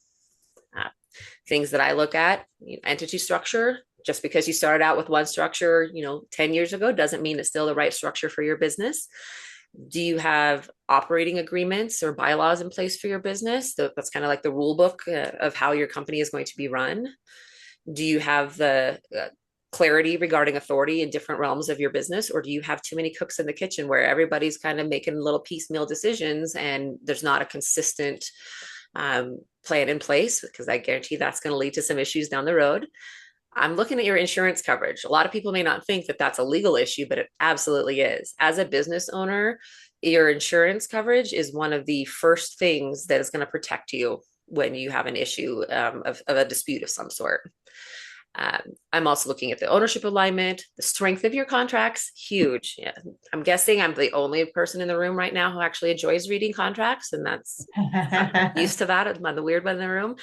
Speaker 3: Uh, Things that I look at, entity structure. Just because you started out with one structure, 10 years ago doesn't mean it's still the right structure for your business. Do you have operating agreements or bylaws in place for your business? That's kind of like the rule book of how your company is going to be run. Do you have the clarity regarding authority in different realms of your business, or do you have too many cooks in the kitchen where everybody's kind of making little piecemeal decisions and there's not a consistent plan in place? Because I guarantee that's going to lead to some issues down the road. I'm looking at your insurance coverage. A lot of people may not think that that's a legal issue, but it absolutely is. As a business owner, your insurance coverage is one of the first things that is going to protect you when you have an issue of a dispute of some sort. I'm also looking at the ownership alignment, the strength of your contracts, huge. Yeah. I'm guessing I'm the only person in the room right now who actually enjoys reading contracts, and that's I'm used to that. I'm the weird one in the room.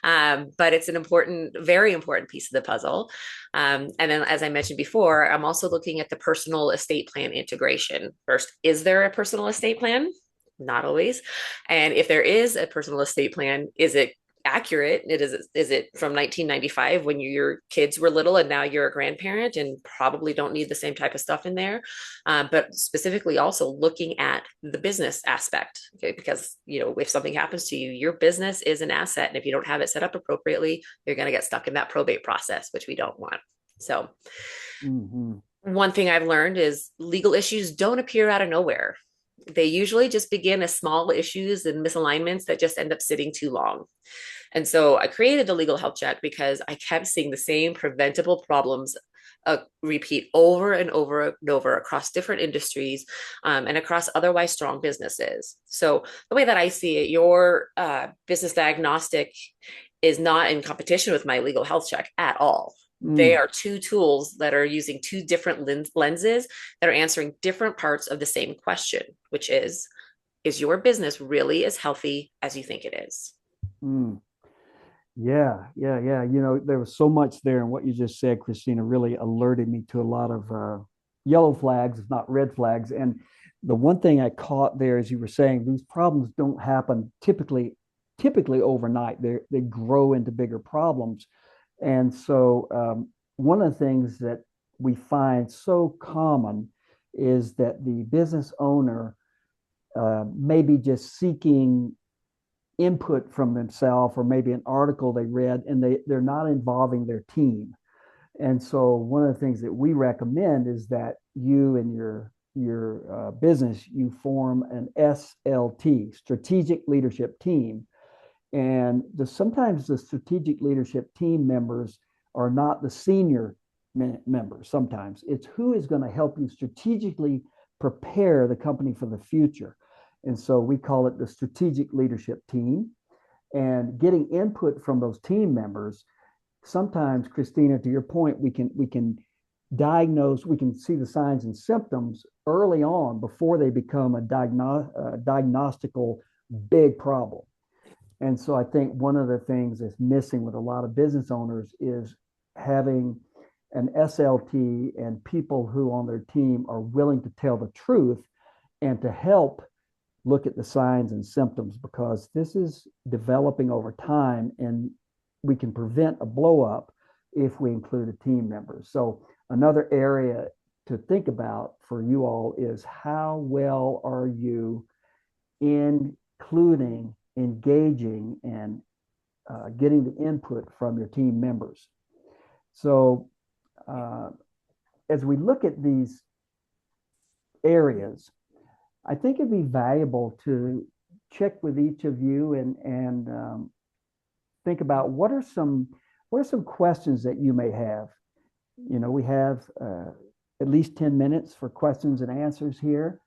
Speaker 3: But it's an important, very important piece of the puzzle. And then, as I mentioned before, I'm also looking at the personal estate plan integration. First, is there a personal estate plan? Not always. And if there is a personal estate plan, is it accurate? Is it from 1995 when your kids were little and now you're a grandparent and probably don't need the same type of stuff in there? But specifically also looking at the business aspect, okay? Because if something happens to you, your business is an asset, and if you don't have it set up appropriately, you're going to get stuck in that probate process, which we don't want. So
Speaker 1: Mm-hmm.
Speaker 3: one thing I've learned is legal issues don't appear out of nowhere. They usually just begin as small issues and misalignments that just end up sitting too long. And so I created a legal health check because I kept seeing the same preventable problems repeat over and over and over across different industries and across otherwise strong businesses. So the way that I see it, your business diagnostic is not in competition with my legal health check at all. They
Speaker 1: Mm.
Speaker 3: are two tools that are using two different lenses that are answering different parts of the same question, which is your business really as healthy as you think it is?
Speaker 1: Mm. Yeah, yeah, yeah. There was so much there, and what you just said, Christina, really alerted me to a lot of yellow flags, if not red flags. And the one thing I caught there, as you were saying, these problems don't happen typically overnight. They grow into bigger problems. And so, one of the things that we find so common is that the business owner may be just seeking input from themselves or maybe an article they read, and they're not involving their team. And so one of the things that we recommend is that you and your business, you form an SLT, strategic leadership team. And sometimes the strategic leadership team members are not the senior members. Sometimes it's who is going to help you strategically prepare the company for the future. And so we call it the strategic leadership team. And getting input from those team members, sometimes, Christina, to your point, we can diagnose, we can see the signs and symptoms early on before they become a diagnostical big problem. And so I think one of the things that's missing with a lot of business owners is having an SLT and people who on their team are willing to tell the truth and to help look at the signs and symptoms, because this is developing over time and we can prevent a blow up if we include a team member. So another area to think about for you all is how well are you including, engaging, and getting the input from your team members. So as we look at these areas, I think it'd be valuable to check with each of you and think about what are some questions that you may have. You know, we have at least 10 minutes for questions and answers here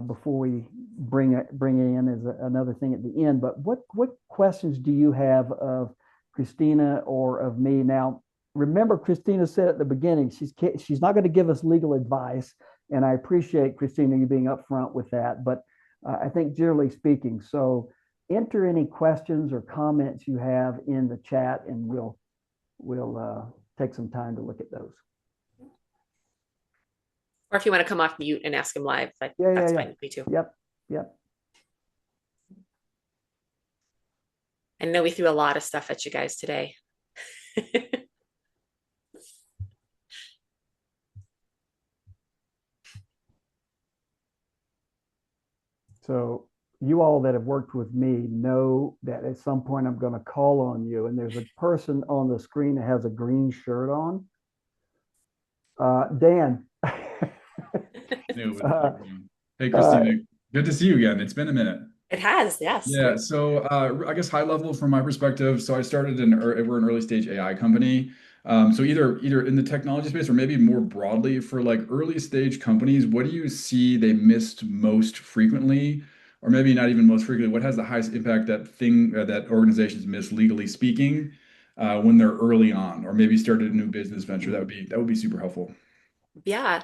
Speaker 1: before we bring in as another thing at the end. But what questions do you have of Christina or of me? Now, remember, Christina said at the beginning she's not going to give us legal advice, and I appreciate, Christina, you being upfront with that. But I think generally speaking, so enter any questions or comments you have in the chat, and we'll take some time to look at those.
Speaker 3: Or if you want to come off mute and ask him live, that's fine with me too.
Speaker 1: Yep.
Speaker 3: I know we threw a lot of stuff at you guys today.
Speaker 1: So you all that have worked with me know that at some point I'm going to call on you, and there's a person on the screen that has a green shirt on. Dan.
Speaker 6: Hey, Christina, good to see you again. It's been a minute.
Speaker 3: It has, yes.
Speaker 6: Yeah, so I guess high level from my perspective. So I started we're an early stage AI company. So either in the technology space or maybe more broadly for like early stage companies, what do you see they missed most frequently, or maybe not even most frequently? What has the highest impact that organizations miss legally speaking when they're early on, or maybe started a new business venture? That would be super helpful.
Speaker 3: Yeah,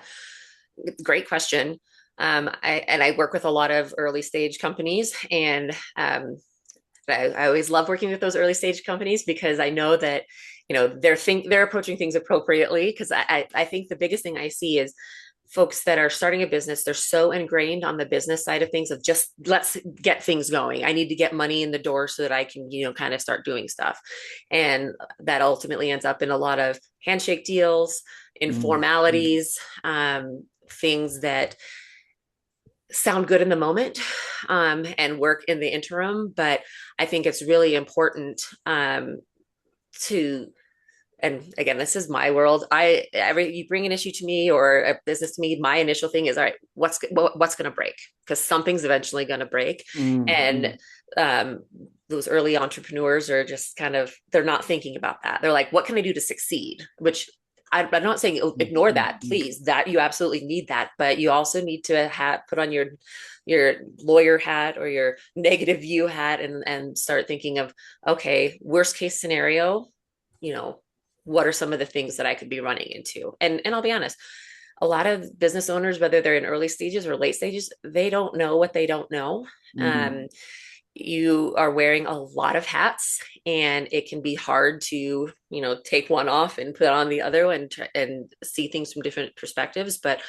Speaker 3: great question. I work with a lot of early stage companies, and I always love working with those early stage companies because I know that, you know, they're approaching things appropriately. Because I think the biggest thing I see is folks that are starting a business, they're so ingrained on the business side of things of just let's get things going. I need to get money in the door so that I can, you know, kind of start doing stuff. And that ultimately ends up in a lot of handshake deals, informalities, things that sound good in the moment and work in the interim. But I think it's really important to, and again, this is my world. You bring an issue to me or a business to me, my initial thing is, all right, what's going to break? Because something's eventually going to break. And those early entrepreneurs are just they're not thinking about that. They're like, what can I do to succeed? Which I'm not saying ignore that, please, that you absolutely need that, but you also need to put on your lawyer hat or your negative view hat and start thinking of, okay, worst case scenario, you know, what are some of the things that I could be running into? And I'll be honest, a lot of business owners, whether they're in early stages or late stages, they don't know what they don't know. You are wearing a lot of hats, and it can be hard to, you know, take one off and put on the other and see things from different perspectives. But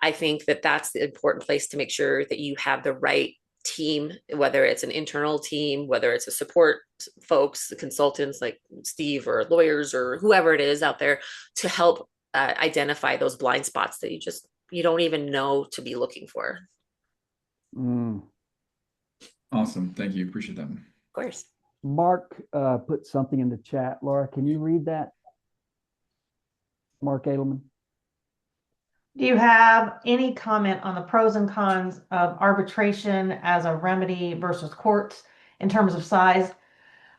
Speaker 3: I think that that's the important place to make sure that you have the right team, whether it's an internal team, whether it's a support folks, consultants like Steve or lawyers or whoever it is out there to help identify those blind spots that you don't even know to be looking for.
Speaker 6: Awesome. Thank you. Appreciate that.
Speaker 3: Of course.
Speaker 1: Mark put something in the chat. Laura, can you read that? Mark Edelman.
Speaker 2: Do you have any comment on the pros and cons of arbitration as a remedy versus courts in terms of size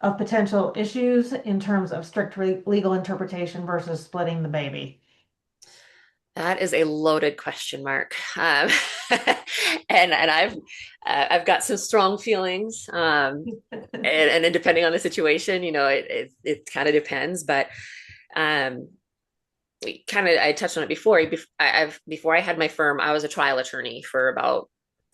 Speaker 2: of potential issues, in terms of strict legal interpretation versus splitting the baby?
Speaker 3: That is a loaded question, Mark. And I've got some strong feelings. And then depending on the situation, you know, it kind of depends. But I touched on it before. Before I had my firm, I was a trial attorney for about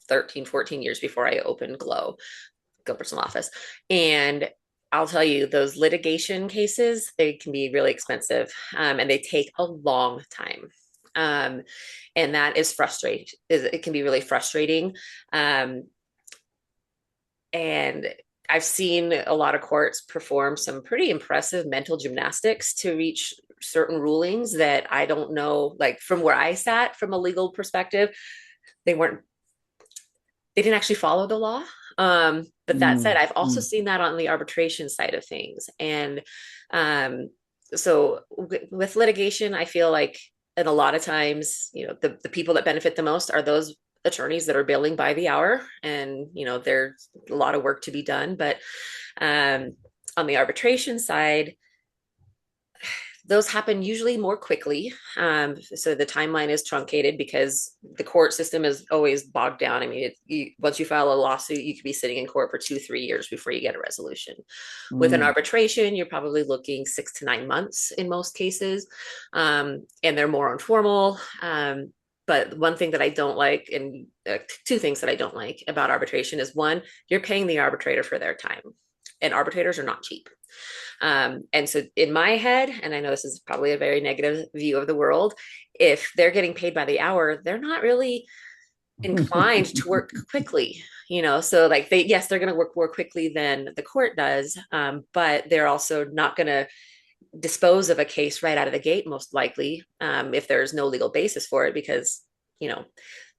Speaker 3: 13, 14 years before I opened Gilbertson office. And I'll tell you, those litigation cases, they can be really expensive, and they take a long time. And that is frustrating. It can be really frustrating. And I've seen a lot of courts perform some pretty impressive mental gymnastics to reach certain rulings that I don't know, like from where I sat from a legal perspective, they didn't actually follow the law. But that said, I've also seen that on the arbitration side of things. And so with litigation, I feel like, and a lot of times, the people that benefit the most are those attorneys that are billing by the hour. And, there's a lot of work to be done. But on the arbitration side, those happen usually more quickly. So the timeline is truncated because the court system is always bogged down. I mean, once you file a lawsuit, you could be sitting in court for 2-3 years before you get a resolution. With an arbitration, you're probably looking 6 to 9 months in most cases. And they're more informal. But one thing that I don't like, and two things that I don't like about arbitration is, one, you're paying the arbitrator for their time, and arbitrators are not cheap. And so in my head, and I know this is probably a very negative view of the world, if they're getting paid by the hour, they're not really inclined to work quickly, so like they're going to work more quickly than the court does. But they're also not going to dispose of a case right out of the gate, most likely, if there's no legal basis for it, because,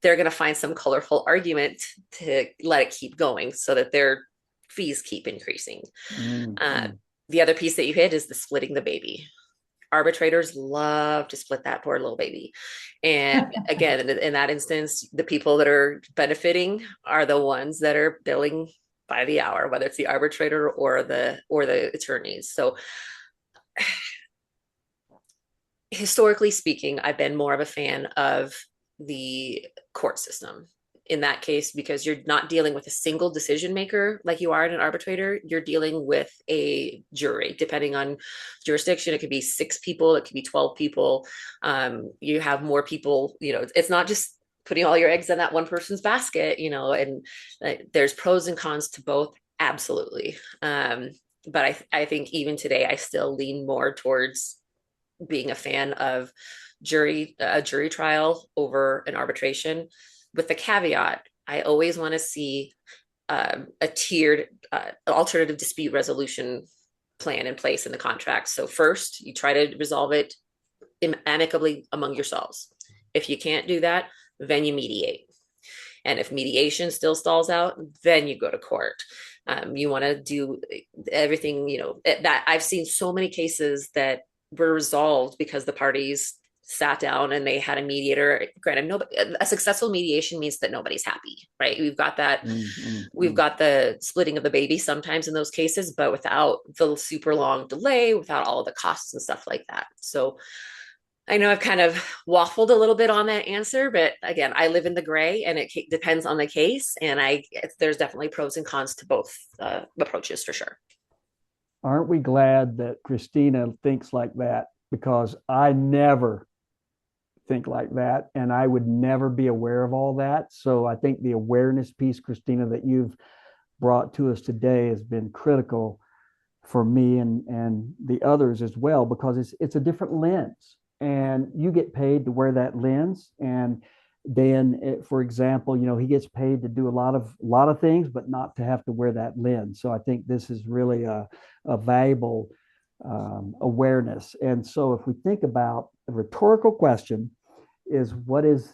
Speaker 3: they're going to find some colorful argument to let it keep going so that their fees keep increasing. The other piece that you hit is the splitting the baby. Arbitrators love to split that poor little baby. And again, in that instance, the people that are benefiting are the ones that are billing by the hour, whether it's the arbitrator or the attorneys. So historically speaking, I've been more of a fan of the court system in that case, because you're not dealing with a single decision maker like you are in an arbitrator. You're dealing with a jury. Depending on jurisdiction, it could be 6 people, it could be 12 people. You have more people, it's not just putting all your eggs in that one person's basket, and there's pros and cons to both. Absolutely. But I think even today, I still lean more towards being a fan of a jury trial over an arbitration, with the caveat, I always want to see a tiered alternative dispute resolution plan in place in the contract. So first, you try to resolve it amicably among yourselves. If you can't do that, then you mediate. And if mediation still stalls out, then you go to court. You want to do everything, that I've seen so many cases that were resolved because the parties sat down and they had a mediator. Granted, a successful mediation means that nobody's happy, right? We've got that. We've got the splitting of the baby sometimes in those cases, but without the super long delay, without all of the costs and stuff like that. So I know I've kind of waffled a little bit on that answer, but again, I live in the gray, and it depends on the case. And there's definitely pros and cons to both approaches for sure.
Speaker 1: Aren't we glad that Christina thinks like that? Because I never think like that, and I would never be aware of all that. So I think the awareness piece, Christina, that you've brought to us today has been critical for me and the others as well, because it's a different lens, and you get paid to wear that lens. And Dan, for example, he gets paid to do a lot of things, but not to have to wear that lens. So I think this is really a valuable awareness. And so if we think about the rhetorical question, is what is,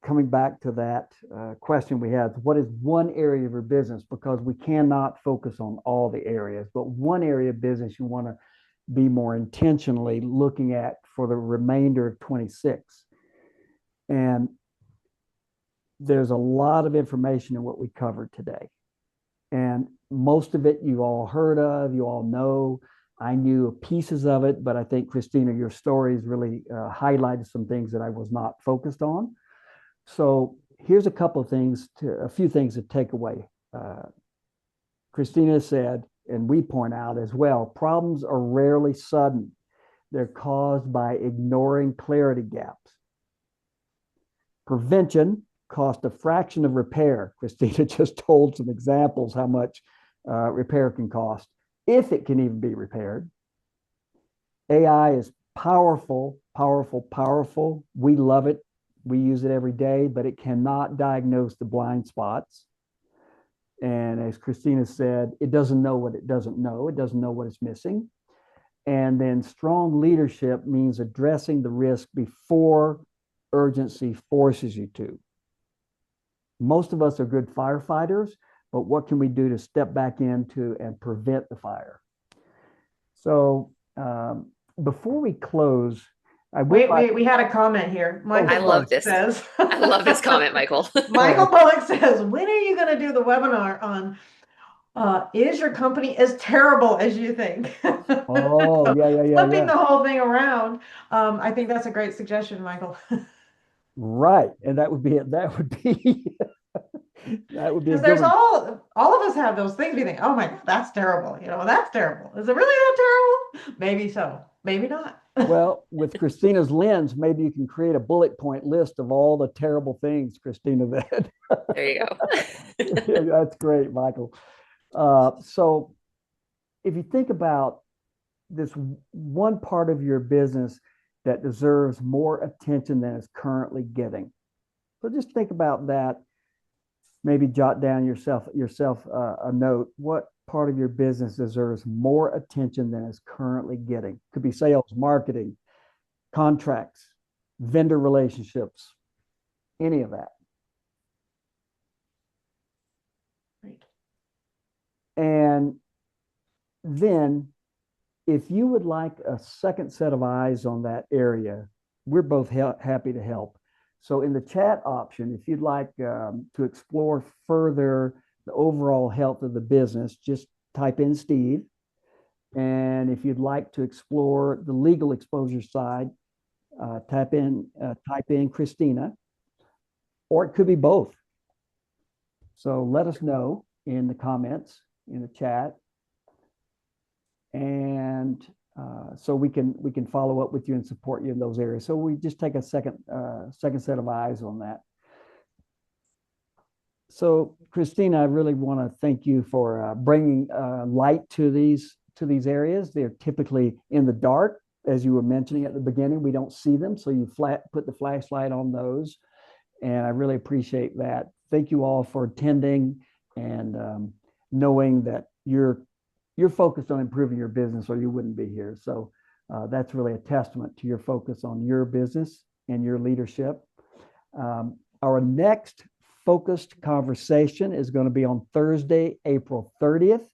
Speaker 1: coming back to that question we had, what is one area of your business? Because we cannot focus on all the areas, but one area of business you want to be more intentionally looking at for the remainder of 26. And there's a lot of information in what we covered today. And most of it you all heard of, you all know. I knew pieces of it, but I think, Christina, your stories really highlighted some things that I was not focused on. So here's a few things to take away. Christina said, and we point out as well, problems are rarely sudden. They're caused by ignoring clarity gaps. Prevention costs a fraction of repair. Christina just told some examples how much repair can cost, if it can even be repaired. AI is powerful, powerful, powerful. We love it. We use it every day, but it cannot diagnose the blind spots. And as Christina said, it doesn't know what it doesn't know. It doesn't know what it's missing. And then strong leadership means addressing the risk before urgency forces you to. Most of us are good firefighters, but what can we do to step back into and prevent the fire? So before we close,
Speaker 2: Wait, we had a comment here. Michael
Speaker 3: I love
Speaker 2: Bullock
Speaker 3: this.
Speaker 2: says,
Speaker 3: I love this comment, Michael.
Speaker 2: Michael Bullock says, when are you going to do the webinar on is your company as terrible as you think?
Speaker 1: Oh,
Speaker 2: So
Speaker 1: yeah.
Speaker 2: flipping the whole thing around. I think that's a great suggestion, Michael.
Speaker 1: Right. And that would be it. That would be that would be a
Speaker 2: Because
Speaker 1: good
Speaker 2: there's
Speaker 1: one.
Speaker 2: all of us have those things we think, oh my God, that's terrible. That's terrible. Is it really that terrible? Maybe so, maybe not.
Speaker 1: Well, with Christina's lens, maybe you can create a bullet point list of all the terrible things, Christina, that
Speaker 3: There you go.
Speaker 1: yeah, that's great, Michael. So if you think about this one part of your business that deserves more attention than it's currently getting. So just think about that. Maybe jot down yourself a note. What part of your business deserves more attention than it's currently getting? Could be sales, marketing, contracts, vendor relationships, any of that.
Speaker 2: Right.
Speaker 1: And then if you would like a second set of eyes on that area, we're both happy to help. So in the chat option, if you'd like to explore further the overall health of the business, just type in Steve. And if you'd like to explore the legal exposure side, type in Christina, or it could be both. So let us know in the comments, in the chat. And so we can follow up with you and support you in those areas. So we just take a second set of eyes on that. So Christina, I really want to thank you for bringing light to these areas. They're typically in the dark, as you were mentioning at the beginning. We don't see them, so you put the flashlight on those, and I really appreciate that. Thank you all for attending and knowing that you're focused on improving your business, or you wouldn't be here. So that's really a testament to your focus on your business and your leadership. Our next focused conversation is going to be on Thursday, April 30th.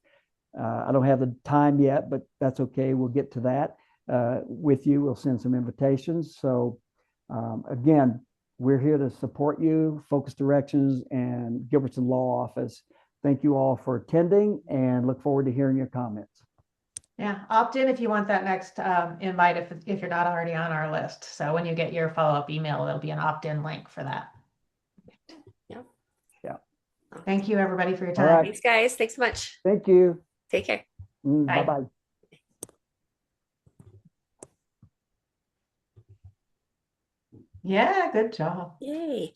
Speaker 1: I don't have the time yet, but that's okay. We'll get to that with you. We'll send some invitations. So again, we're here to support you, Focus Directions and Gilbertson Law Office. Thank you all for attending and look forward to hearing your comments.
Speaker 2: Yeah, opt in if you want that next invite if you're not already on our list. So when you get your follow-up email, there'll be an opt-in link for that.
Speaker 1: Yeah.
Speaker 2: Thank you, everybody, for your
Speaker 1: All
Speaker 2: time.
Speaker 1: right.
Speaker 3: Thanks, guys. Thanks so much.
Speaker 1: Thank you.
Speaker 3: Take care.
Speaker 2: Bye.
Speaker 1: Bye-bye.
Speaker 2: Yeah, good job.
Speaker 3: Yay.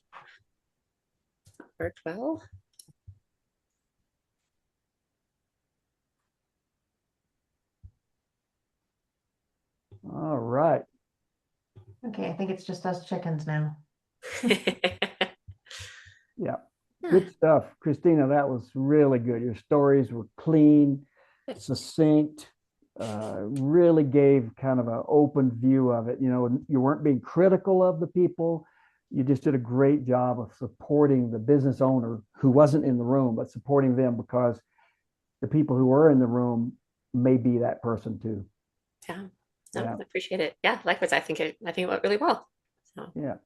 Speaker 3: Worked well.
Speaker 1: All right.
Speaker 2: Okay, I think it's just us chickens now.
Speaker 1: Yeah. Good stuff. Christina, that was really good. Your stories were clean, succinct, really gave kind of an open view of it. You weren't being critical of the people. You just did a great job of supporting the business owner who wasn't in the room, but supporting them because the people who were in the room may be that person too.
Speaker 3: Yeah. No,
Speaker 1: Yeah.
Speaker 3: I appreciate it. Yeah, likewise. I think it went really well. So.
Speaker 1: Yeah.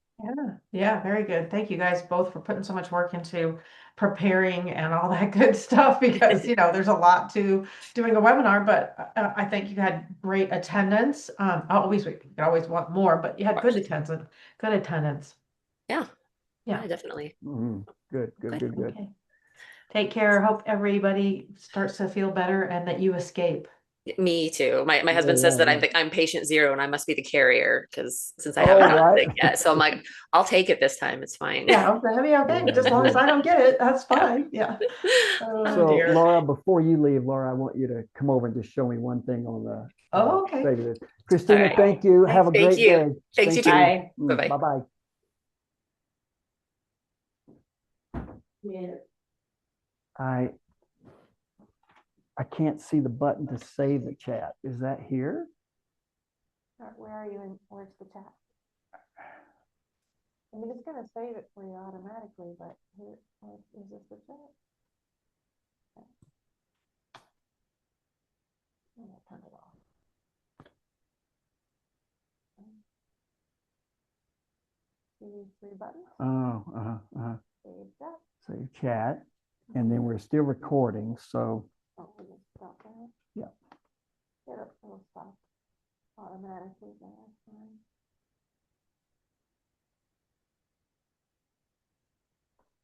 Speaker 2: Yeah, very good. Thank you guys both for putting so much work into preparing and all that good stuff because there's a lot to doing a webinar, but I think you had great attendance. We could always want more, but you had good attendance.
Speaker 3: Yeah.
Speaker 2: Yeah,
Speaker 3: definitely.
Speaker 1: Good.
Speaker 2: Okay. Take care. Hope everybody starts to feel better and that you escape.
Speaker 3: Me too. My husband says that I'm patient zero and I must be the carrier because since I haven't gotten sick yet. So I'm like, I'll take it this time. It's fine.
Speaker 2: Yeah, okay. Just as long as I don't get it, that's fine. Yeah.
Speaker 1: So
Speaker 2: Dear.
Speaker 1: Laura, before you leave, Laura, I want you to come over and just show me one thing on the
Speaker 2: okay.
Speaker 1: save this. Christina,
Speaker 3: right.
Speaker 1: thank you. Have a great day.
Speaker 3: Thanks, you too.
Speaker 2: Bye.
Speaker 3: Bye-bye.
Speaker 1: Bye-bye.
Speaker 2: Yeah.
Speaker 1: I I can't see the button to save the chat. Is that here?
Speaker 2: Where are you in, where's the chat? I mean, it's gonna save it for you automatically, but here, is this the chat? Okay. I'm gonna turn it off. See these three buttons?
Speaker 1: Oh,
Speaker 2: Save chat.
Speaker 1: save chat. And then we're still recording. So,
Speaker 2: Oh, we just stop that.
Speaker 1: yeah.
Speaker 2: It'll stop automatically. That's fine.